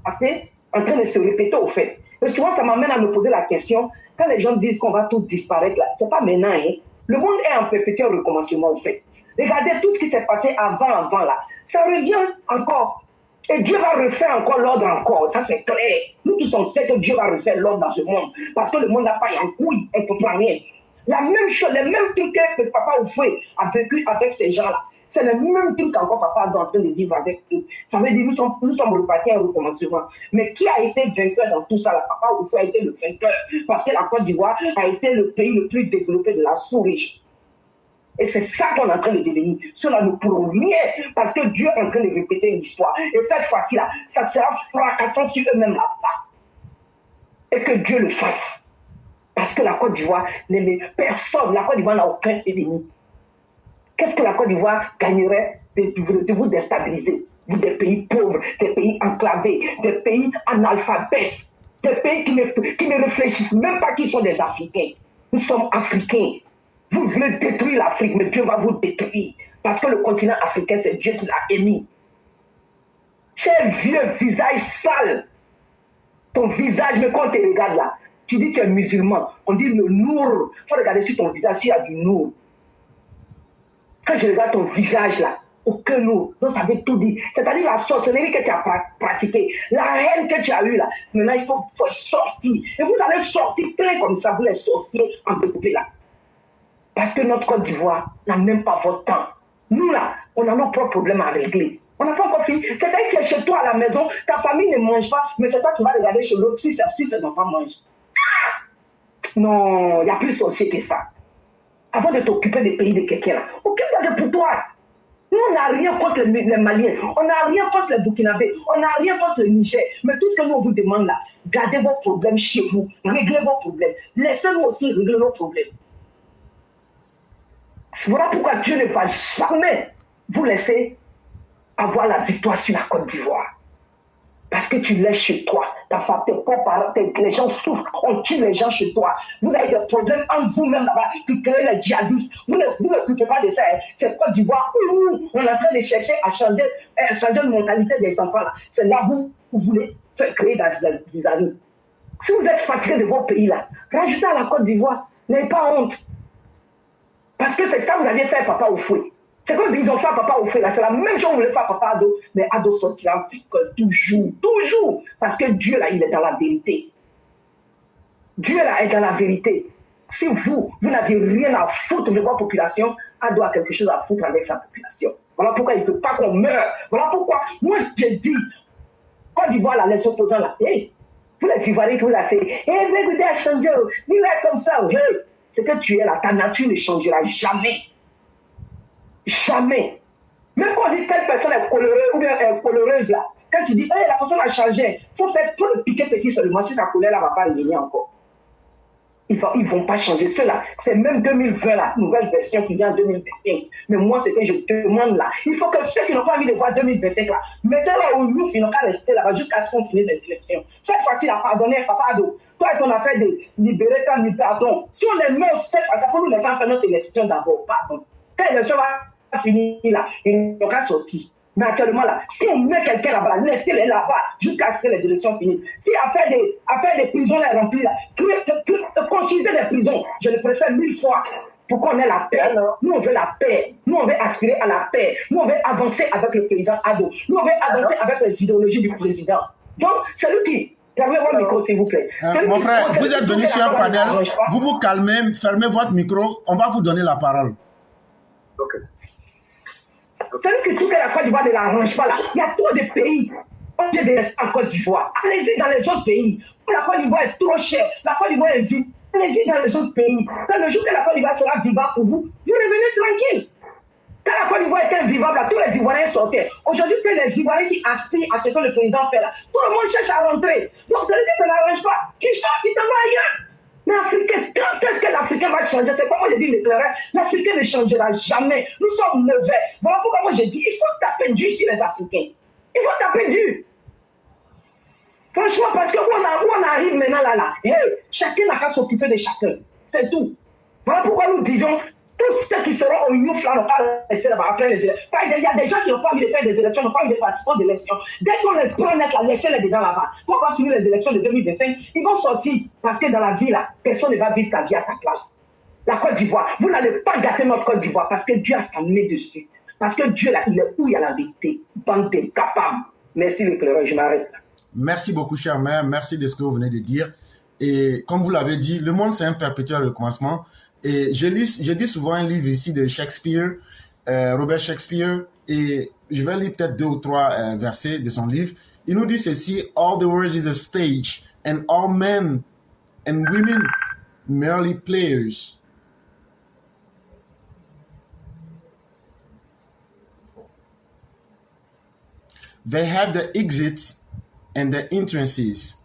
Speaker 6: assez en train de se répéter au fait. Et souvent, ça m'amène à me poser la question, quand les gens disent qu'on va tous disparaître, là, c'est pas maintenant, hein. Le monde est en perpétuel recommencement au fait. Regardez tout ce qui s'est passé avant là. Ça revient encore. Et Dieu va refaire encore l'ordre encore. Ça, c'est clair. Nous tous on sait que Dieu va refaire l'ordre dans ce monde. Parce que le monde n'a pas en couille. On ne comprend rien. La même chose, les mêmes trucs que Papa Oufoué a vécu avec ces gens-là. C'est le même truc qu'encore Papa est en train de vivre avec eux. Ça veut dire que nous sommes repartis à un recommencement. Mais qui a été vainqueur dans tout ça là? Papa Oufoué a été le vainqueur. Parce que la Côte d'Ivoire a été le pays le plus développé de la sous-région. Et c'est ça qu'on est en train de devenir. Cela ne pourront rien parce que Dieu est en train de répéter une histoire. Et cette fois-ci-là, ça sera fracassant sur eux-mêmes là-bas. Et que Dieu le fasse. Parce que la Côte d'Ivoire n'aimait personne. La Côte d'Ivoire n'a aucun ennemi. Qu'est-ce que la Côte d'Ivoire gagnerait de vous déstabiliser? Vous, des pays pauvres, des pays enclavés, des pays analphabètes, des pays qui ne réfléchissent même pas qu'ils sont des Africains. Nous sommes Africains. Vous voulez détruire l'Afrique, mais Dieu va vous détruire. Parce que le continent africain, c'est Dieu qui l'a émis. Cher vieux visage sale, ton visage, mais quand on te regarde là, tu dis que tu es musulman. On dit le nour. Il faut regarder sur ton visage s'il y a du nour. Quand je regarde ton visage là, aucun nour. Donc ça veut tout dire. C'est-à-dire la sorcellerie que tu as pratiquée, la haine que tu as eue là. Maintenant, il faut sortir. Et vous allez sortir plein comme ça, vous les sorciers enveloppés là. Parce que notre Côte d'Ivoire n'a même pas votre temps. Nous là, on a nos propres problèmes à régler. On n'a pas encore fini. C'est-à-dire que chez toi à la maison, ta famille ne mange pas, mais c'est toi qui vas regarder chez l'autre si ses enfants mangent. Non, il n'y a plus sorcier que ça. Avant de t'occuper des pays de quelqu'un là, occupe-toi pour toi. Nous, on n'a rien contre les Maliens, on n'a rien contre les Burkinabés, on n'a rien contre le Niger. Mais tout ce que nous on vous demande là, gardez vos problèmes chez vous, réglez vos problèmes. Laissez-nous aussi régler nos problèmes. Voilà pourquoi Dieu ne va jamais vous laisser avoir la victoire sur la Côte d'Ivoire. Parce que tu laisses chez toi ta femme, tes coparents, les gens souffrent, on tue les gens chez toi. Vous avez des problèmes entre vous-même là-bas qui créent les djihadistes. Vous ne vous occupez pas de ça. Hein. C'est Côte d'Ivoire où on est en train de chercher à changer la mentalité des enfants là. C'est là où vous voulez faire créer des amis. Si vous êtes fatigué de vos pays là, rajoutez à la Côte d'Ivoire. N'ayez pas honte. Parce que c'est ça que vous aviez fait Papa au fouet. C'est comme ils ont fait Papa au fouet là. C'est la même chose que vous voulez faire Papa Ado. Mais Ado sortira toujours, toujours. Parce que Dieu là, il est dans la vérité. Dieu là est dans la vérité. Si vous n'avez rien à foutre de votre population, Ado a quelque chose à foutre avec sa population. Voilà pourquoi il ne veut pas qu'on meure. Voilà pourquoi, moi je dis, Côte d'Ivoire là, les opposants là, hey, vous les Ivoiriens que vous avez fait, hey, vous avez changé, vous êtes comme ça, hey. C'est que tu es là, ta nature ne changera jamais. Jamais. Même quand on dit telle personne est colorée ou bien coloreuse là, quand tu dis, hey, la personne a changé, il faut faire tout le piquet petit seulement si sa couleur là ne va pas revenir encore. Ils ne vont pas changer cela. C'est même 2020 là, nouvelle version qui vient en 2025. Mais moi, ce que je demande là, il faut que ceux qui n'ont pas envie de voir 2025 là, mettez-le au nous, ils n'ont qu'à rester là-bas jusqu'à ce qu'on finisse les élections. Cette fois-ci, il a pardonné, Papa Ado. Toi et ton affaire de libérer ta pardon. Si on est mort, cette fois-ci, il faut nous laisser faire notre élection d'abord. Pardon. Quand l'élection va finir là, ils n'ont qu'à sortir. Mais actuellement là, si on met quelqu'un là-bas, laissez-les là-bas jusqu'à ce que les élections finissent. Si affaire des prisons est remplie là, construisez des prisons, je le préfère 1000 fois pour qu'on ait la paix. Nous on veut la paix, nous on veut aspirer à la paix, nous on veut avancer avec le président Ado, nous on veut avancer avec les idéologies du président. Donc, c'est lui qui... Fermez votre micro, s'il vous plaît.
Speaker 1: Mon frère, vous êtes venu sur un panel, vous vous calmez, fermez votre micro, on va vous donner la parole.
Speaker 6: Ok. Celui qui trouve que la Côte d'Ivoire ne l'arrange pas là, il y a trop de pays obligés de rester en Côte d'Ivoire. Allez-y dans les autres pays. La Côte d'Ivoire est trop chère, la Côte d'Ivoire est vide. Allez-y dans les autres pays. Quand le jour que la Côte d'Ivoire sera vivable pour vous, vous revenez tranquille. Quand la Côte d'Ivoire était invivable, là, tous les Ivoiriens sortaient. Aujourd'hui, que les Ivoiriens qui aspirent à ce que le président fait là, tout le monde cherche à rentrer. Donc, celui qui ne n'arrange pas, tu sors, tu t'en vas ailleurs. Mais l'Africain, quand est-ce que l'Africain va changer? C'est comme moi je dis l'éclaireur, l'Africain ne changera jamais. Nous sommes mauvais. Voilà pourquoi moi je dis, il faut taper dur sur les Africains. Il faut taper dur. Franchement, parce que où on arrive maintenant là, hey, chacun n'a qu'à s'occuper de chacun. C'est tout. Voilà pourquoi nous disons, tous ceux qui seront au Youf là n'ont pas rester là-bas après les élections. Il y a des gens qui n'ont pas envie de faire des élections, n'ont pas envie de participer aux élections. Dès qu'on les prend net là, laissez-les dedans là-bas. Quand on va finir les élections de 2025, ils vont sortir. Parce que dans la vie là, personne ne va vivre ta vie à ta place. La Côte d'Ivoire, vous n'allez pas gâter notre Côte d'Ivoire parce que Dieu a sa main dessus. Parce que Dieu là, il est où il y a la vérité. Bande d'incapables. Merci l'éclaireur, je m'arrête là.
Speaker 1: Merci beaucoup, cher maire. Merci de ce que vous venez de dire. Et comme vous l'avez dit, le monde, c'est un perpétuel recommencement. Et je dis souvent un livre ici de Shakespeare, Robert Shakespeare, et je vais lire peut-être 2 ou 3 versets de son livre. Il nous dit ceci: all the world is a stage, and all men and women merely players. They have the exits and the entrances.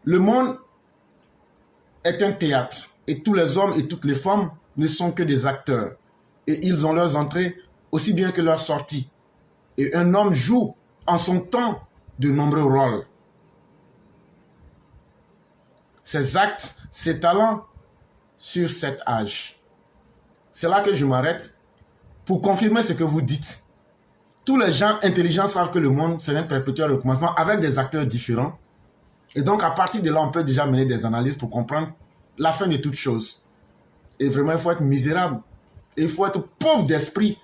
Speaker 1: Le monde est un théâtre et tous les hommes et toutes les femmes ne sont que des acteurs et ils ont leurs entrées aussi bien que leurs sorties. Et un homme joue en son temps de nombreux rôles. Ses actes, ses talents sur cet âge. C'est là que je m'arrête pour confirmer ce que vous dites. Tous les gens intelligents savent que le monde, c'est un perpétuel recommencement avec des acteurs différents. Et donc, à partir de là, on peut déjà mener des analyses pour comprendre la fin de toute chose. Et vraiment, il faut être misérable. Et il faut être pauvre d'esprit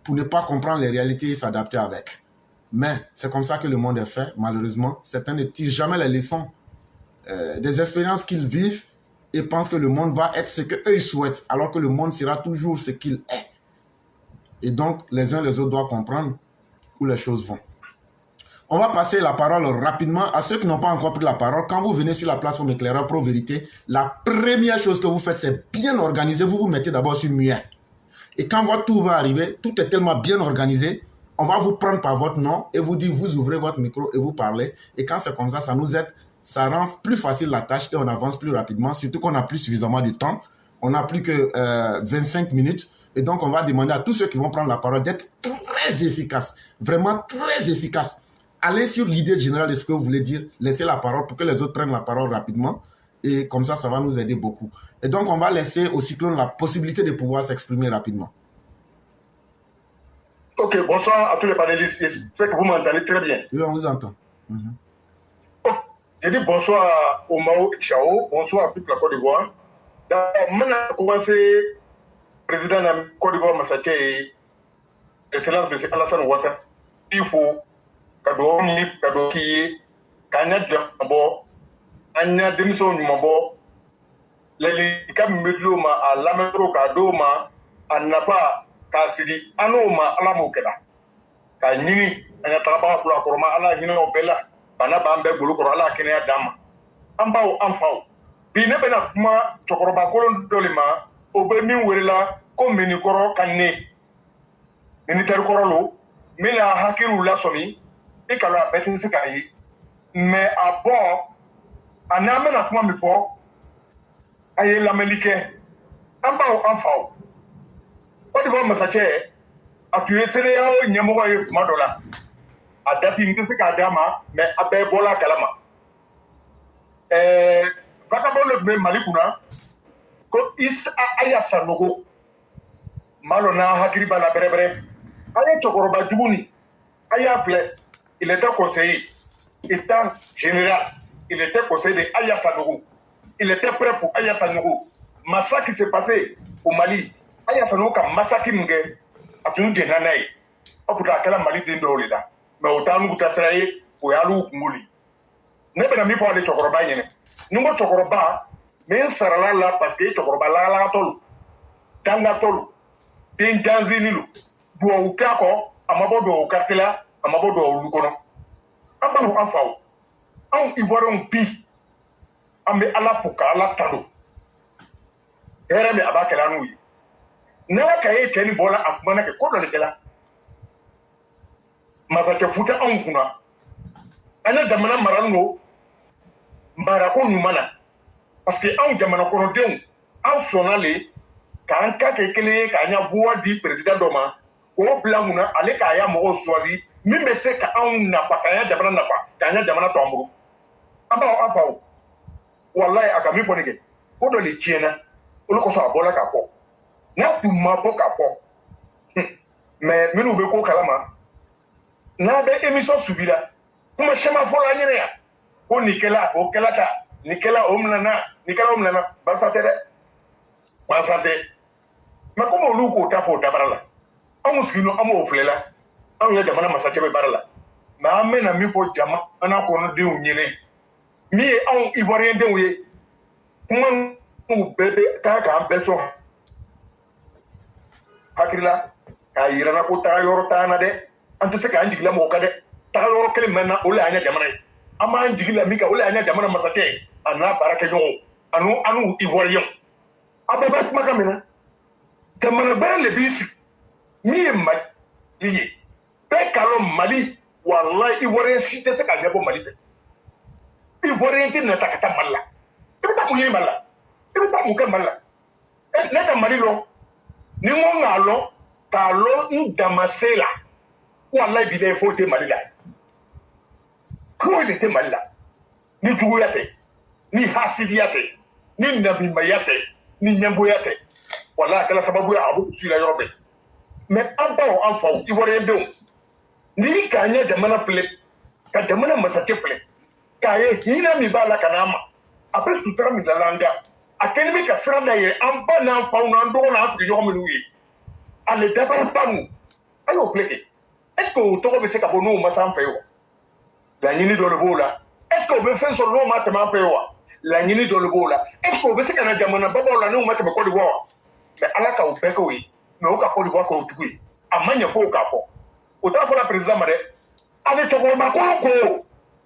Speaker 1: pour ne pas comprendre les réalités et s'adapter avec. Mais c'est comme ça que le monde est fait, malheureusement. Certains ne tirent jamais les leçons des expériences qu'ils vivent et pensent que le monde va être ce qu'eux ils souhaitent, alors que le monde sera toujours ce qu'il est. Et donc, les uns les autres doivent comprendre où les choses vont. On va passer la parole rapidement à ceux qui n'ont pas encore pris la parole. Quand vous venez sur la plateforme Éclaireur Pro Vérité, la première chose que vous faites, c'est bien organiser. Vous vous mettez d'abord sur muet. Et quand votre tour va arriver, tout est tellement bien organisé, on va vous prendre par votre nom et vous dire, vous ouvrez votre micro et vous parlez. Et quand c'est comme ça, ça nous aide, ça rend plus facile la tâche et on avance plus rapidement, surtout qu'on n'a plus suffisamment de temps. On n'a plus que 25 minutes. Et donc, on va demander à tous ceux qui vont prendre la parole d'être très efficaces. Vraiment très efficaces. allez sur l'idée générale de ce que vous voulez dire, laissez la parole pour que les autres prennent la parole rapidement. Et comme ça va nous aider beaucoup. Et donc, on va laisser au Cyclone la possibilité de pouvoir s'exprimer rapidement.
Speaker 7: Ok, bonsoir à tous les panélistes. J'espère que vous m'entendez très bien.
Speaker 1: Oui, on vous entend.
Speaker 7: Je dis bonsoir au Mao Chao, bonsoir à toute la Côte d'Ivoire. Maintenant, on a commencé, président de la Côte d'Ivoire, Massaché, Excellence M. Alassane Ouattara. Il faut que nous anya démission nyumabo leli kam medlo ma ala metro ka do ma anapa ka sidi anoma ala mo keda ka nyini anya taba bula koroma ala nyini obela bana bambe bulu koro ala kene adama ambaw amfaw bi ne bena kuma chokoroba kolon dolima obe min werela ko meni koro kanne meni ter korolo mena hakiru la somi e kala betin ka yi mais abo aname na kuma mi fɔ a ye lamɛnli kɛ an baw an faw Côte d'Ivoire masacɛ a tun ye CEDEAO ɲɛmɔgɔ ye tuma dɔ la a dati n tɛ se k'a d'a ma mais a bɛɛ bɔla a kalama vagabond dɔ tun bɛ Mali kunna ko Isa Aya Sanogo maa dɔ n'a hakili b'a la bɛrɛbɛrɛ a ye cɛkɔrɔba jugu nin a y'a filɛ il était conseiller état général. Il était conseiller de Aya Sanogo. Il était prêt pour Aya Sanogo. Massacre qui s'est passé au Mali. Aya Sanogo a massacré Mungé. A tenu de Nanaï. On peut dire que la Mali est dans le là. Mais autant nous t'assurer pour y aller au Mali. Nous n'avons pas parlé de Chokoroba. Nous avons Chokoroba. Mais on sera là parce que Chokoroba là tolo. Tanga tolo. Tinjanzi nilu. Dua ukako. Amabo do ukatela. Amabo do ulukono. Amabo amfao. An Ivoiriens bi an bɛ ala fo ka ala talo hɛrɛ min a b'a kɛla n'u ye n'a ka ye cɛ ni bɔla a kumana kɛ ko dɔ de kɛla masakɛ futa anw kunna an ye jamana mara n'o marako ɲuman na parce que anw jamana kɔnɔdenw an sɔnna le k'an ka kɛ kelen ye k'an ya voix di président dɔ ma k'o bila mun na ale k'a ya mɔgɔw choisi min bɛ se ka anw nafa k'an ya jamana nafa k'an ya jamana to an bolo. Abaw afaw wallahi aka mi fɔ kɛ ko dɔ de tiɲɛna olu kosɔn a bɔla ka fɔ n'a tun ma bɔ ka fɔ mais minnu bɛ ko kalama n'a bɛ émission subila kuma caman fɔla an ɲɛna yan ko nin kɛla o kɛla ta nin kɛla o minɛna nin kɛla o minɛna basa tɛ dɛ basa tɛ mais comme olu k'o ta fɔ o dabara la anw sigilen an b'o filɛ la anw ye jamana masakɛ bɛ baara la mais an bɛna min fɔ jamana kɔnɔdenw ɲɛna min ye anw Ivoirien denw ye kuma n'u bɛɛ bɛ taa k'an bɛɛ sɔn hakili la k'a yira na ko taga yɔrɔ t'an na dɛ an tɛ se k'an jigila mɔgɔ kan dɛ taga yɔrɔ kelen mɛn na o le y'an ɲɛ jamana ye an b'an jigi la min kan o le y'an ɲɛ jamana masakɛ ye a n'a baarakɛɲɔgɔnw an'u Ivoiriens a bɛɛ bɛ kumakan min na jamana bɛrɛ le b'i sigi min ye Mali ye bɛɛ k'a dɔn Mali walayi Ivoirien si tɛ se k'a ɲɛbɔ Mali fɛ. Ivoirien tɛ nata ka taa Mali la i bɛ taa mun ɲini Mali la i bɛ taa mun kɛ Mali la ne ka Mali lɔ ni n ko k'a lɔ n damase la walayi bilayi foyi tɛ Mali la foyi de tɛ Mali la ni juguya tɛ ni hasidiya tɛ ni nabimaya tɛ ni ɲɛngoya tɛ walayi a kɛra sababu ye a b'u si la yɔrɔ bɛɛ mais an baw an faw Ivoirien denw ni k'a ɲɛ jamana filɛ ka jamana masakɛ filɛ k'a ye hinɛ min b'a la ka n'a ma a bɛ sutura min dilan an kan a kɛlen bɛ ka sira da yɛlɛ an ba n'an faw n'an dɔgɔ n'an sigiɲɔgɔn minnu ye ale dabara ba ninnu a y'o filɛ kɛ est ce que o tɔgɔ bɛ se ka bɔ n'o ma s'an fɛ yen wa laɲini dɔ de b'o la est ce que o bɛ fɛn sɔrɔ n'o ma tɛmɛ an fɛ yen wa laɲini dɔ de b'o la est ce que o bɛ se ka na jamana babaw la n'o ma tɛmɛ Côte d'Ivoire wa mais ala k'o bɛɛ k'o ye mais o ka Côte d'Ivoire k'o jugu ye a ma ɲɛ fo k'a fɔ o t'a fɔ la président ma dɛ ale cɛkɔrɔba ko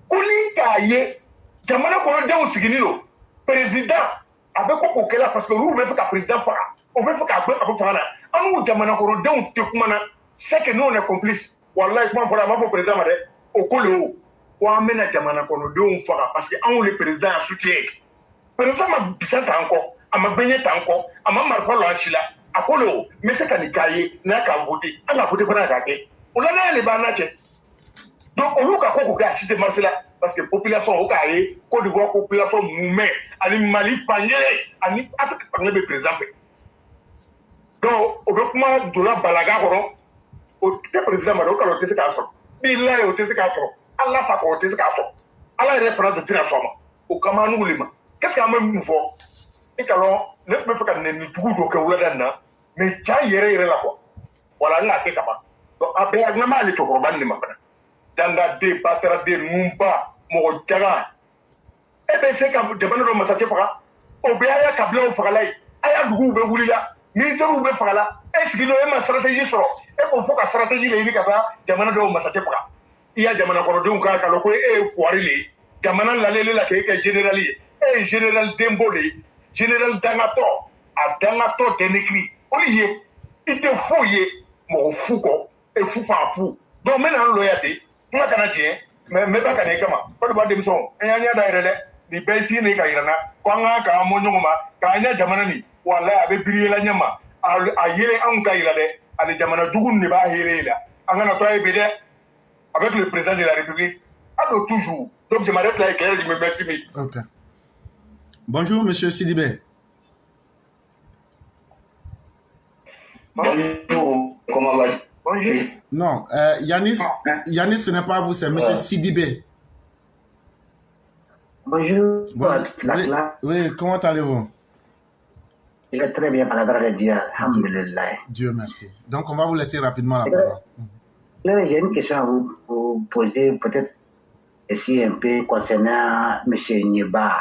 Speaker 7: ko ni k'a ye jamana kɔnɔdenw sigilen don président a bɛ ko k'o kɛla parce que olu bɛ fɛ ka président faga o bɛ fɛ k'a bɛ a bɛ fanga na an n'u jamana kɔnɔdenw tɛ kuma na c'est que nous on est complice walayi kuma fɔra a ma fɔ président ma dɛ o ko le o ko an bɛna jamana kɔnɔdenw faga parce que anw le président y'a soutien président ma bisa t'an kɔ a ma bɛɲɛ t'an kɔ a ma marifa lɔ an si la a ko le o n bɛ se ka nin k'a ye n'a k'a voté an ka voté fana k'a kɛ o la n'a ye le b'an na cɛ Donc, on a quoi assisté là parce que la population au Caïe, Côte d'Ivoire, population moumé, Ali Mali Pangé, Ali Afrique Pangé par exemple. Donc, au document de la Balaga, au président Maroc, au TC Kassor, il est au TC Kassor, Allah Fako au TC Kassor, Allah est référent de Tirasoma, au Kamanou Lima. Qu'est-ce qu'il y a même une fois? Et alors, ne peut pas qu'on ait du coup de Kaouladana, mais tiens, il y a là quoi. Voilà, là, c'est comme ça. Donc, après, il y a mal de problème de ma part. Danga de batara de numba mo jaga e be se ka jamana do masake faga o be aya kabla o faga lay aya dugu be wulila militaire be faga la e sigilo e ma stratégie soro e ko foka stratégie le ni ka ba jamana do masake faga iya jamana ko do ka lo ko e foari le jamana la le la ke général e général Dembole général Dangato a Dangato denekri o liye ite foye mo fuko e fufa fu donc maintenant loyauté nga kana je me ba kana kama ko ba dem so enya da irele ni be si ni ka irana ko nga ka mo nyuma ka nya jamana ni wala abe biriela nyama a yele an ka irade ale jamana jugun ni ba helela angana to ebe de avec le président de la République ado toujours donc je m'arrête là et clair je me merci.
Speaker 1: OK. Bonjour monsieur Sidibé.
Speaker 3: Bonjour, comment va?
Speaker 6: Bonjour.
Speaker 1: Non, Yanis, ce n'est pas vous, c'est monsieur Sidibé.
Speaker 6: Bonjour.
Speaker 1: Oui, comment allez-vous?
Speaker 6: Je vais très bien, par la grâce de Dieu. Alhamdulillah.
Speaker 1: Dieu merci. Donc, on va vous laisser rapidement la parole.
Speaker 6: Là, j'ai une question à vous poser, peut-être ici un peu concernant M. Nieba,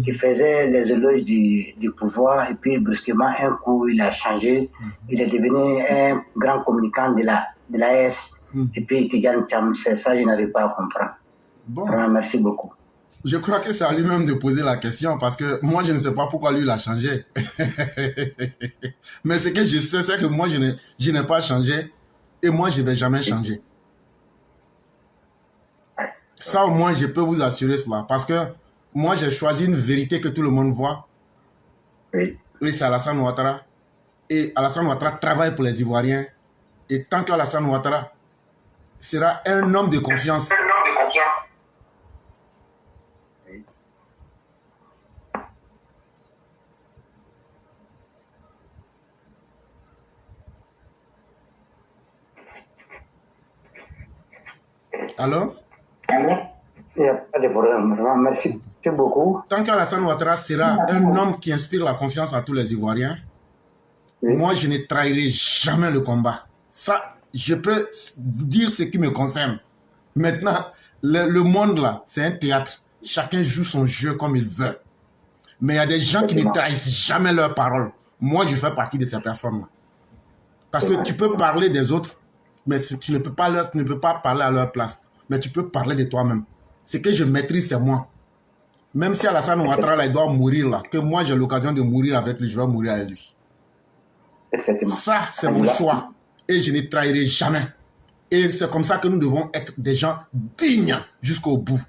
Speaker 6: qui faisait les éloges du pouvoir, et puis brusquement, un coup, il a changé. Il est devenu un grand communicant de l'AS, et puis Tidiane Cham. C'est ça, je n'arrive pas à comprendre.
Speaker 1: Bon.
Speaker 6: Vraiment, merci beaucoup.
Speaker 1: Je crois que c'est à lui-même de poser la question, parce que moi, je ne sais pas pourquoi lui, il a changé. Mais ce que je sais, c'est que moi, je n'ai pas changé, et moi, je ne vais jamais changer. Ça, au moins, je peux vous assurer cela, parce que moi, j'ai choisi une vérité que tout le monde voit.
Speaker 6: Oui.
Speaker 1: Et c'est Alassane Ouattara. Et Alassane Ouattara travaille pour les Ivoiriens. Et tant qu'Alassane Ouattara sera un homme de confiance.
Speaker 6: Oui.
Speaker 1: Alors?
Speaker 6: Il n'y a pas de problème. Vraiment, merci beaucoup.
Speaker 1: Tant qu'Alassane Ouattara sera un homme qui inspire la confiance à tous les Ivoiriens, moi, je ne trahirai jamais le combat. Ça, je peux vous dire ce qui me concerne. Maintenant, le monde là, c'est un théâtre. Chacun joue son jeu comme il veut. Mais il y a des gens qui ne trahissent jamais leurs paroles. Moi, je fais partie de ces personnes-là. Parce que tu peux parler des autres, mais tu ne peux pas parler à leur place. Mais tu peux parler de toi-même. Ce que je maîtrise, c'est moi. Même si Alassane Ouattara, là, il doit mourir, là, que moi, j'ai l'occasion de mourir avec lui, je vais mourir avec lui. Ça, c'est mon choix. Et je ne trahirai jamais. Et c'est comme ça que nous devons être des gens dignes jusqu'au bout.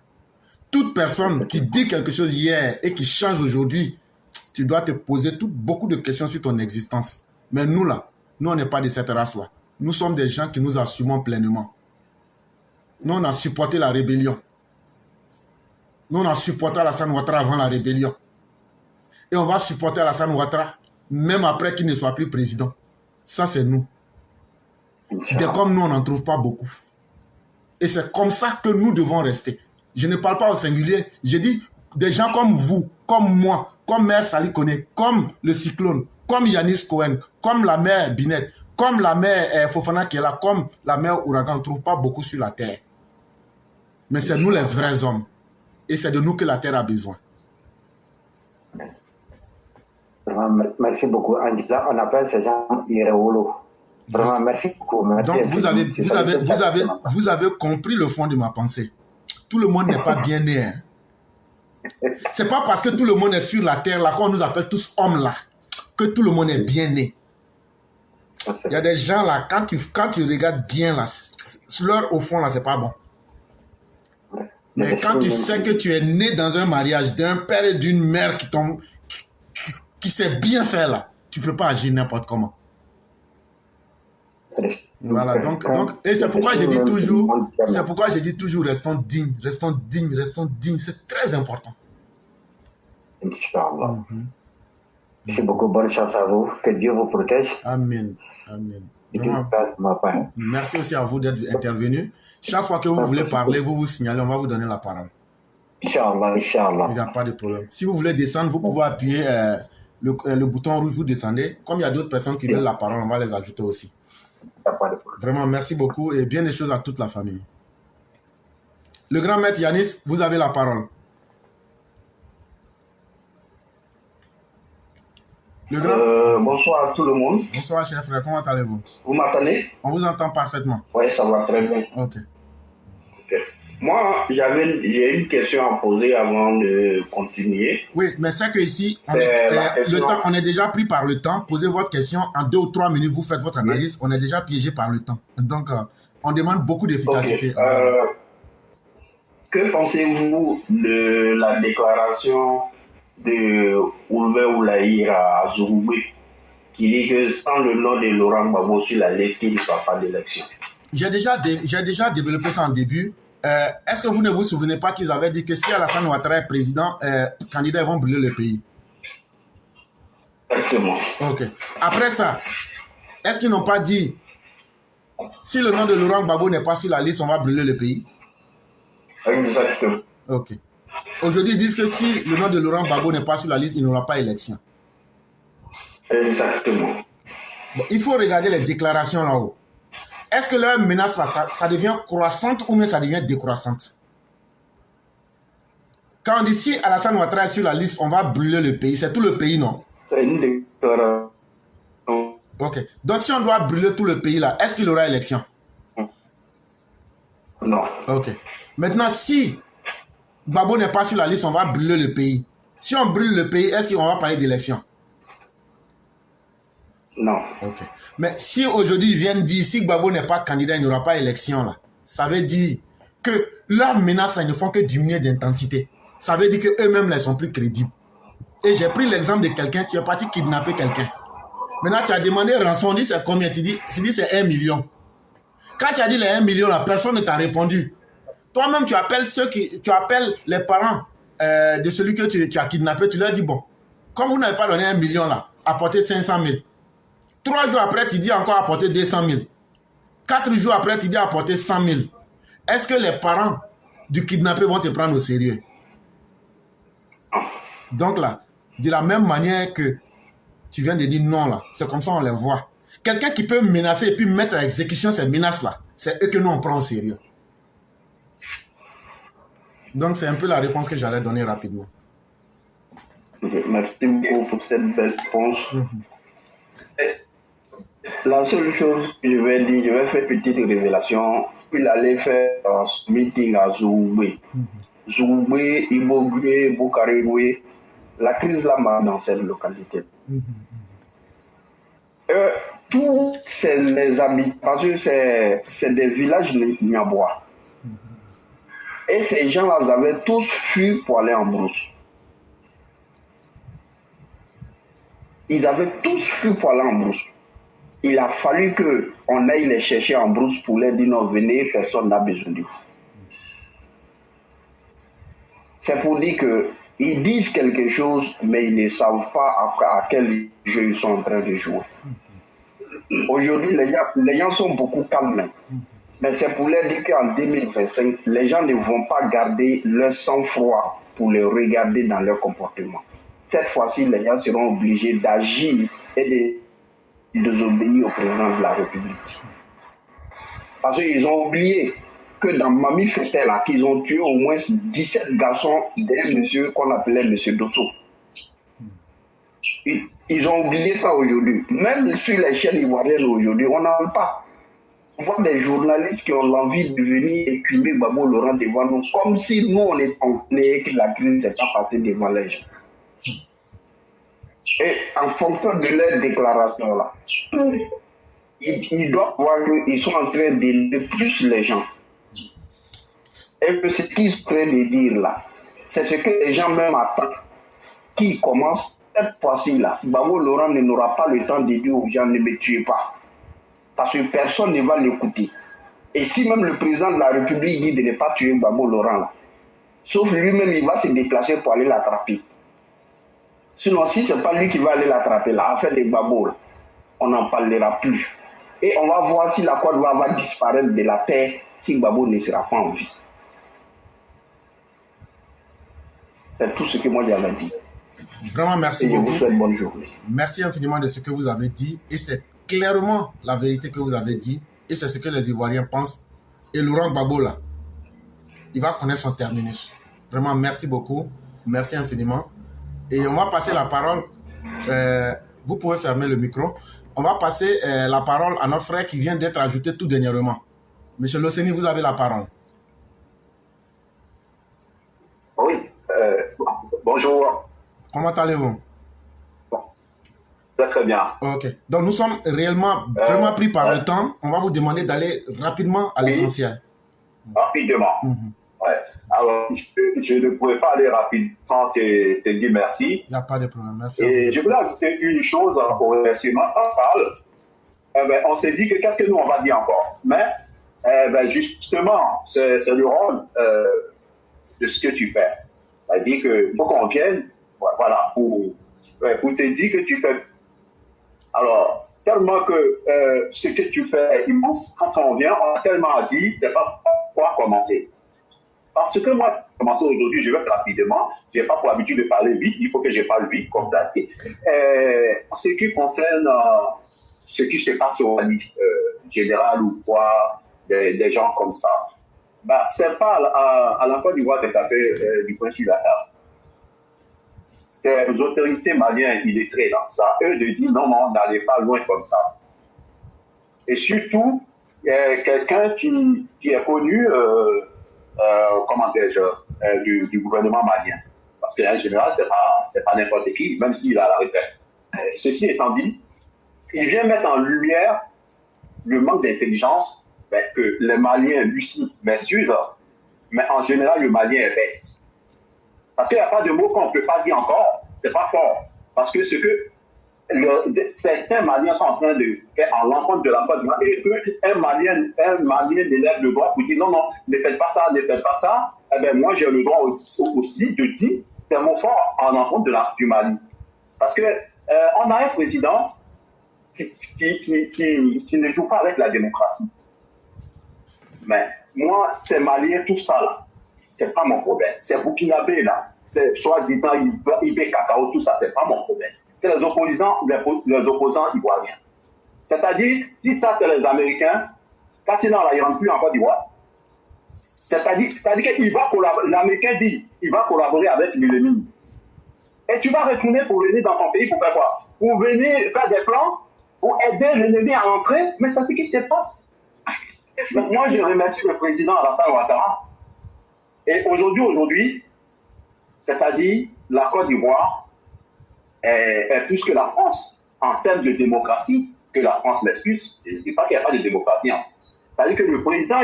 Speaker 1: Toute personne qui dit quelque chose hier et qui change aujourd'hui, tu dois te poser beaucoup de questions sur ton existence. Mais nous, là, nous, on n'est pas de cette race-là. Nous sommes des gens qui nous assumons pleinement. Nous, on a supporté la rébellion. Nous, on a supporté Alassane Ouattara avant la rébellion. Et on va supporter Alassane Ouattara même après qu'il ne soit plus président. Ça, c'est nous. Des comme nous, on n'en trouve pas beaucoup. Et c'est comme ça que nous devons rester. Je ne parle pas au singulier. Je dis des gens comme vous, comme moi, comme Mère Sali Kone, comme le Cyclone, comme Yanis Cohen, comme la mère Binette, comme la mère Fofana qui est là, comme la mère Ouragan. On ne trouve pas beaucoup sur la terre. Mais c'est nous les vrais hommes. Et c'est de nous que la terre a besoin.
Speaker 6: Merci beaucoup. On appelle ces gens Iréolo. Vraiment, merci beaucoup. Merci.
Speaker 1: Donc, vous avez compris le fond de ma pensée. Tout le monde n'est pas bien né. Hein. C'est pas parce que tout le monde est sur la terre, là, qu'on nous appelle tous hommes, là, que tout le monde est bien né. Il y a des gens, là, quand tu regardes bien, là, leur au fond, là, c'est pas bon. Mais quand tu sais que tu es né dans un mariage d'un père et d'une mère qui sait bien faire, là, tu ne peux pas agir n'importe comment. Voilà, donc, et c'est pourquoi j'ai dit toujours, restons dignes. C'est très important.
Speaker 3: Inch'Allah. Merci beaucoup, bonne chance à vous. Que Dieu vous protège.
Speaker 1: Amen. Vraiment, merci aussi à vous d'être intervenu. Chaque fois que vous voulez parler, vous vous signalez, on va vous donner la parole.
Speaker 3: Inch'Allah.
Speaker 1: Il n'y a pas de problème. Si vous voulez descendre, vous pouvez appuyer le bouton rouge, vous descendez. Comme il y a d'autres personnes qui veulent la parole, on va les ajouter aussi. Vraiment, merci beaucoup et bien des choses à toute la famille. Le grand maître Yanis, vous avez la parole.
Speaker 8: Bonsoir à tout le monde.
Speaker 1: Bonsoir, cher frère. Comment allez-vous?
Speaker 8: Vous m'entendez?
Speaker 1: On vous entend parfaitement.
Speaker 8: Oui, ça va très bien.
Speaker 1: Ok.
Speaker 8: Moi, j'ai une question à poser avant de continuer.
Speaker 1: Oui, mais c'est que ici, on est déjà pris par le temps. Posez votre question. En 2 ou 3 minutes, vous faites votre analyse. On est déjà piégé par le temps. Donc, on demande beaucoup d'efficacité.
Speaker 8: Que pensez-vous de la déclaration de Oulvé Oulaïr à Zouroubé qui dit que sans le nom de Laurent Gbagbo sur la liste, il n'y aura pas d'élection?
Speaker 1: J'ai déjà développé ça en début. Est-ce que vous ne vous souvenez pas qu'ils avaient dit que si Alassane Ouattara est président, candidats ils vont brûler le pays?
Speaker 8: Exactement.
Speaker 1: Ok. Après ça, est-ce qu'ils n'ont pas dit si le nom de Laurent Gbagbo n'est pas sur la liste, on va brûler le pays?
Speaker 8: Exactement.
Speaker 1: Ok. Aujourd'hui, ils disent que si le nom de Laurent Gbagbo n'est pas sur la liste, il n'y aura pas élection.
Speaker 8: Exactement.
Speaker 1: Bon, il faut regarder les déclarations là-haut. Est-ce que leur menace là, ça devient croissante ou bien ça devient décroissante? Quand on dit si Alassane Ouattara est sur la liste, on va brûler le pays, c'est tout le pays, non?
Speaker 8: C'est une déclaration.
Speaker 1: Ok. Donc si on doit brûler tout le pays là, est-ce qu'il y aura élection?
Speaker 8: Non.
Speaker 1: Ok. Maintenant, si Gbagbo n'est pas sur la liste, on va brûler le pays. Si on brûle le pays, est-ce qu'on va parler d'élection?
Speaker 8: Non.
Speaker 1: Ok. Mais si aujourd'hui ils viennent dire si Gbagbo n'est pas candidat, il n'y aura pas élection là, ça veut dire que leurs menaces là, ils ne font que diminuer d'intensité. Ça veut dire qu'eux-mêmes là, ils sont plus crédibles. Et j'ai pris l'exemple de quelqu'un qui est parti kidnapper quelqu'un. Maintenant, tu as demandé rançon, on dit c'est combien? Tu dis c'est 1 million. Quand tu as dit les 1 million là, personne ne t'a répondu. Toi-même, tu appelles les parents de celui que tu as kidnappé, tu leur dis bon, comme vous n'avez pas donné 1 million là, apportez 500 000. 3 jours après, tu dis encore apporter 200 000. 4 jours après, tu dis apporter 100 000. Est-ce que les parents du kidnappé vont te prendre au sérieux? Donc là, de la même manière que tu viens de dire non là, c'est comme ça on les voit. Quelqu'un qui peut menacer et puis mettre à exécution ces menaces là, c'est eux que nous on prend au sérieux. Donc c'est un peu la réponse que j'allais donner rapidement.
Speaker 8: Merci beaucoup pour cette belle réponse. La seule chose que je vais dire, je vais faire une petite révélation. Il allait faire un meeting à Zouroubé. Zouroubé, Ibogoué, Boukarégoué. La crise là dans cette localité. Tous les habitants, parce que c'est des villages niabois. Et ces gens-là avaient tous fui pour aller en brousse. Ils avaient tous fui pour aller en brousse. Il a fallu qu'on aille les chercher en brousse pour leur dire non, venez, personne n'a besoin de vous. C'est pour dire qu'ils disent quelque chose, mais ils ne savent pas à quel jeu ils sont en train de jouer. Aujourd'hui, les gens sont beaucoup calmes. Mais c'est pour leur dire qu'en 2025, les gens ne vont pas garder leur sang-froid pour les regarder dans leur comportement. Cette fois-ci, les gens seront obligés d'agir et de désobéir au président de la République. Parce qu'ils ont oublié que dans Mami Fetel, qu'ils ont tué au moins 17 garçons d'un monsieur qu'on appelait monsieur Dosso. Ils ont oublié ça aujourd'hui. Même sur les chaînes ivoiriennes aujourd'hui, on n'en parle pas. On voit des journalistes qui ont l'envie de venir écumer Gbagbo Laurent devant nous, comme si nous, on est que la crise n'était pas passée devant les gens. Et en fonction de leurs déclarations là, ils doivent voir qu'ils sont en train d'aider plus les gens. Et que ce qu'ils sont en train de dire là, c'est ce que les gens même attendent, qui commencent cette fois-ci là. Gbagbo Laurent n'aura pas le temps de dire aux gens ne me tuez pas. parce que personne ne va l'écouter. Et si même le président de la République dit de ne pas tuer Gbagbo Laurent, sauf lui-même, il va se déplacer pour aller l'attraper. Sinon, si ce n'est pas lui qui va aller l'attraper, l'affaire des Gbagbo, on n'en parlera plus. Et on va voir si la Côte d'Ivoire va disparaître de la terre si Gbagbo ne sera pas en vie. C'est tout ce que moi j'avais dit.
Speaker 1: Vraiment, merci
Speaker 8: beaucoup.
Speaker 1: beaucoup.
Speaker 8: Je vous souhaite bonne journée.
Speaker 1: Merci infiniment de ce que vous avez dit. Et c'est clairement la vérité que vous avez dit. Et c'est ce que les Ivoiriens pensent. Et Laurent Gbagbo, là, il va connaître son terminus. Vraiment, merci beaucoup. Merci infiniment. Et on va passer la parole. Vous pouvez fermer le micro. On va passer la parole à notre frère qui vient d'être ajouté tout dernièrement. Monsieur Loseni, vous avez la parole.
Speaker 9: Oui, bonjour.
Speaker 1: Comment allez-vous?
Speaker 9: Très bien.
Speaker 1: Ok. Donc, nous sommes réellement vraiment pris par le temps. On va vous demander d'aller rapidement à l'essentiel.
Speaker 9: Rapidement. Ouais. Alors, je ne pouvais pas aller rapidement sans te dire merci.
Speaker 1: Il n'y a pas de problème. Merci.
Speaker 9: Et je voulais ajouter une chose au remerciement. On s'est dit que qu'est-ce que nous, on va dire encore. Mais, justement, c'est le rôle de ce que tu fais. C'est-à-dire qu'il faut qu'on vienne, voilà, pour te dire que tu fais. Alors, tellement que ce que tu fais est immense, quand on vient, on a tellement à dire, c'est pas quoi commencer. Parce que moi, commencer aujourd'hui, je vais rapidement, je n'ai pas pour habitude de parler vite, il faut que je parle vite, comme ça. En ce qui concerne ce qui se passe au Mali, général ou quoi, des gens comme ça, bah, c'est pas à la Côte d'Ivoire de taper du point sur la table. C'est aux autorités maliennes illettrées dans ça, eux de dire non, n'allez pas loin comme ça. Et surtout, quelqu'un qui est connu, comment dirais-je, du gouvernement malien. Parce qu'en général, c'est pas n'importe qui, même s'il a la retraite. Ceci étant dit, il vient mettre en lumière le manque d'intelligence que les Maliens, Lucie, m'excuse, mais en général, le Malien est bête. Parce qu'il n'y a pas de mots qu'on ne peut pas dire encore, c'est pas fort. Parce que ce que certains Maliens sont en train de faire en l'encontre de la Côte d'Ivoire, et qu'un Malien élève le droit pour dire non, ne faites pas ça, ne faites pas ça, eh bien moi j'ai le droit aussi de dire c'est un mot fort en l'encontre du Mali. Parce que on a un président qui ne joue pas avec la démocratie. Mais moi, c'est Malien, tout ça là, c'est pas mon problème. C'est Burkinabé là, c'est soi-disant Ibé Cacao, tout ça, c'est pas mon problème. C'est les opposants ivoiriens. C'est-à-dire, si ça c'est les Américains, quand ils n'en rentrent plus en Côte d'Ivoire, c'est-à-dire qu'il va collaborer, l'Américain dit, il va collaborer avec l'ennemi. Et tu vas retourner pour venir dans ton pays pour faire quoi? Pour venir faire des plans, pour aider l'ennemi à entrer, mais c'est ce qui se passe. Moi, je remercie le président Alassane Ouattara. Et aujourd'hui, c'est-à-dire, la Côte d'Ivoire est plus que la France en termes de démocratie, que la France m'excuse. Je ne dis pas qu'il n'y a pas de démocratie en France. C'est-à-dire que le président,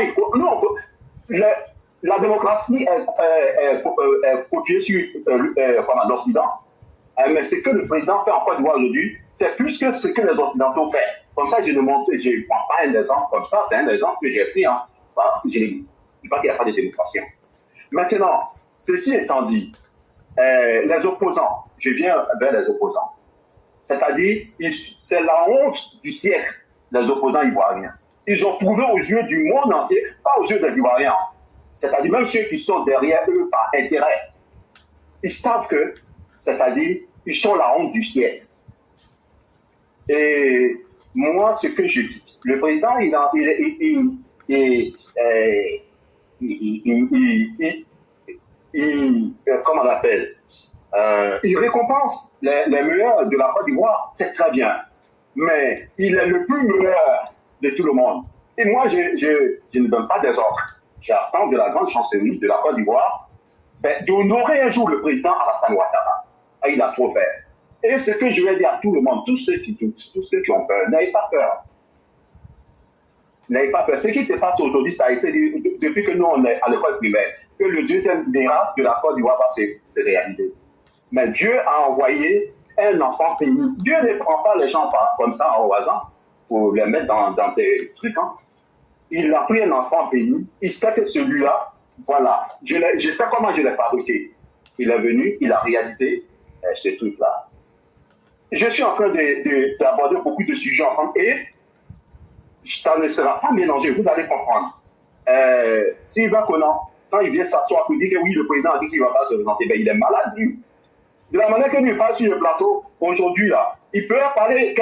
Speaker 9: la démocratie est copiée sur l'Occident. Mais ce que le président fait en Côte d'Ivoire aujourd'hui, c'est plus que ce que les Occidentaux font. Comme ça, je ne prends pas un exemple comme ça, c'est un exemple que j'ai pris. Je ne dis pas qu'il n'y a pas de démocratie. Maintenant, ceci étant dit, les opposants, je viens vers les opposants. C'est-à-dire, c'est la honte du siècle, les opposants ivoiriens. Ils ont prouvé aux yeux du monde entier, pas aux yeux des Ivoiriens. C'est-à-dire, même ceux qui sont derrière eux par intérêt, ils savent que, c'est-à-dire, ils sont la honte du siècle. Et moi, ce que je dis, le président, comment on appelle, il récompense les meilleurs de la Côte d'Ivoire, c'est très bien. Mais il est le plus meilleur de tout le monde. Et moi, je ne donne pas des ordres. J'attends de la grande chancellerie de la Côte d'Ivoire d'honorer un jour le président Alassane Ouattara. Il a trop fait. Et ce que je vais dire à tout le monde, tous ceux qui ont peur, n'ayez pas peur. N'ayez pas peur. Ce qui se passe aujourd'hui, ça a été dit, depuis que nous, on est à l'école primaire, que le deuxième miracle de la Côte d'Ivoire va se réaliser. Mais Dieu a envoyé un enfant béni. Dieu ne prend pas les gens comme ça au hasard. pour les mettre dans des trucs. Hein. Il a pris un enfant béni, il sait que celui-là, voilà, je sais comment je l'ai fabriqué. Il est venu, il a réalisé ce truc-là. Je suis en train d'aborder beaucoup de sujets ensemble et ça ne sera pas mélangé, vous allez comprendre. Sylvain Conan, quand il vient s'asseoir pour dire que oui, le président a dit qu'il ne va pas se présenter, ben, il est malade, lui. De la manière qu'il parle sur le plateau aujourd'hui, là, il peut parler,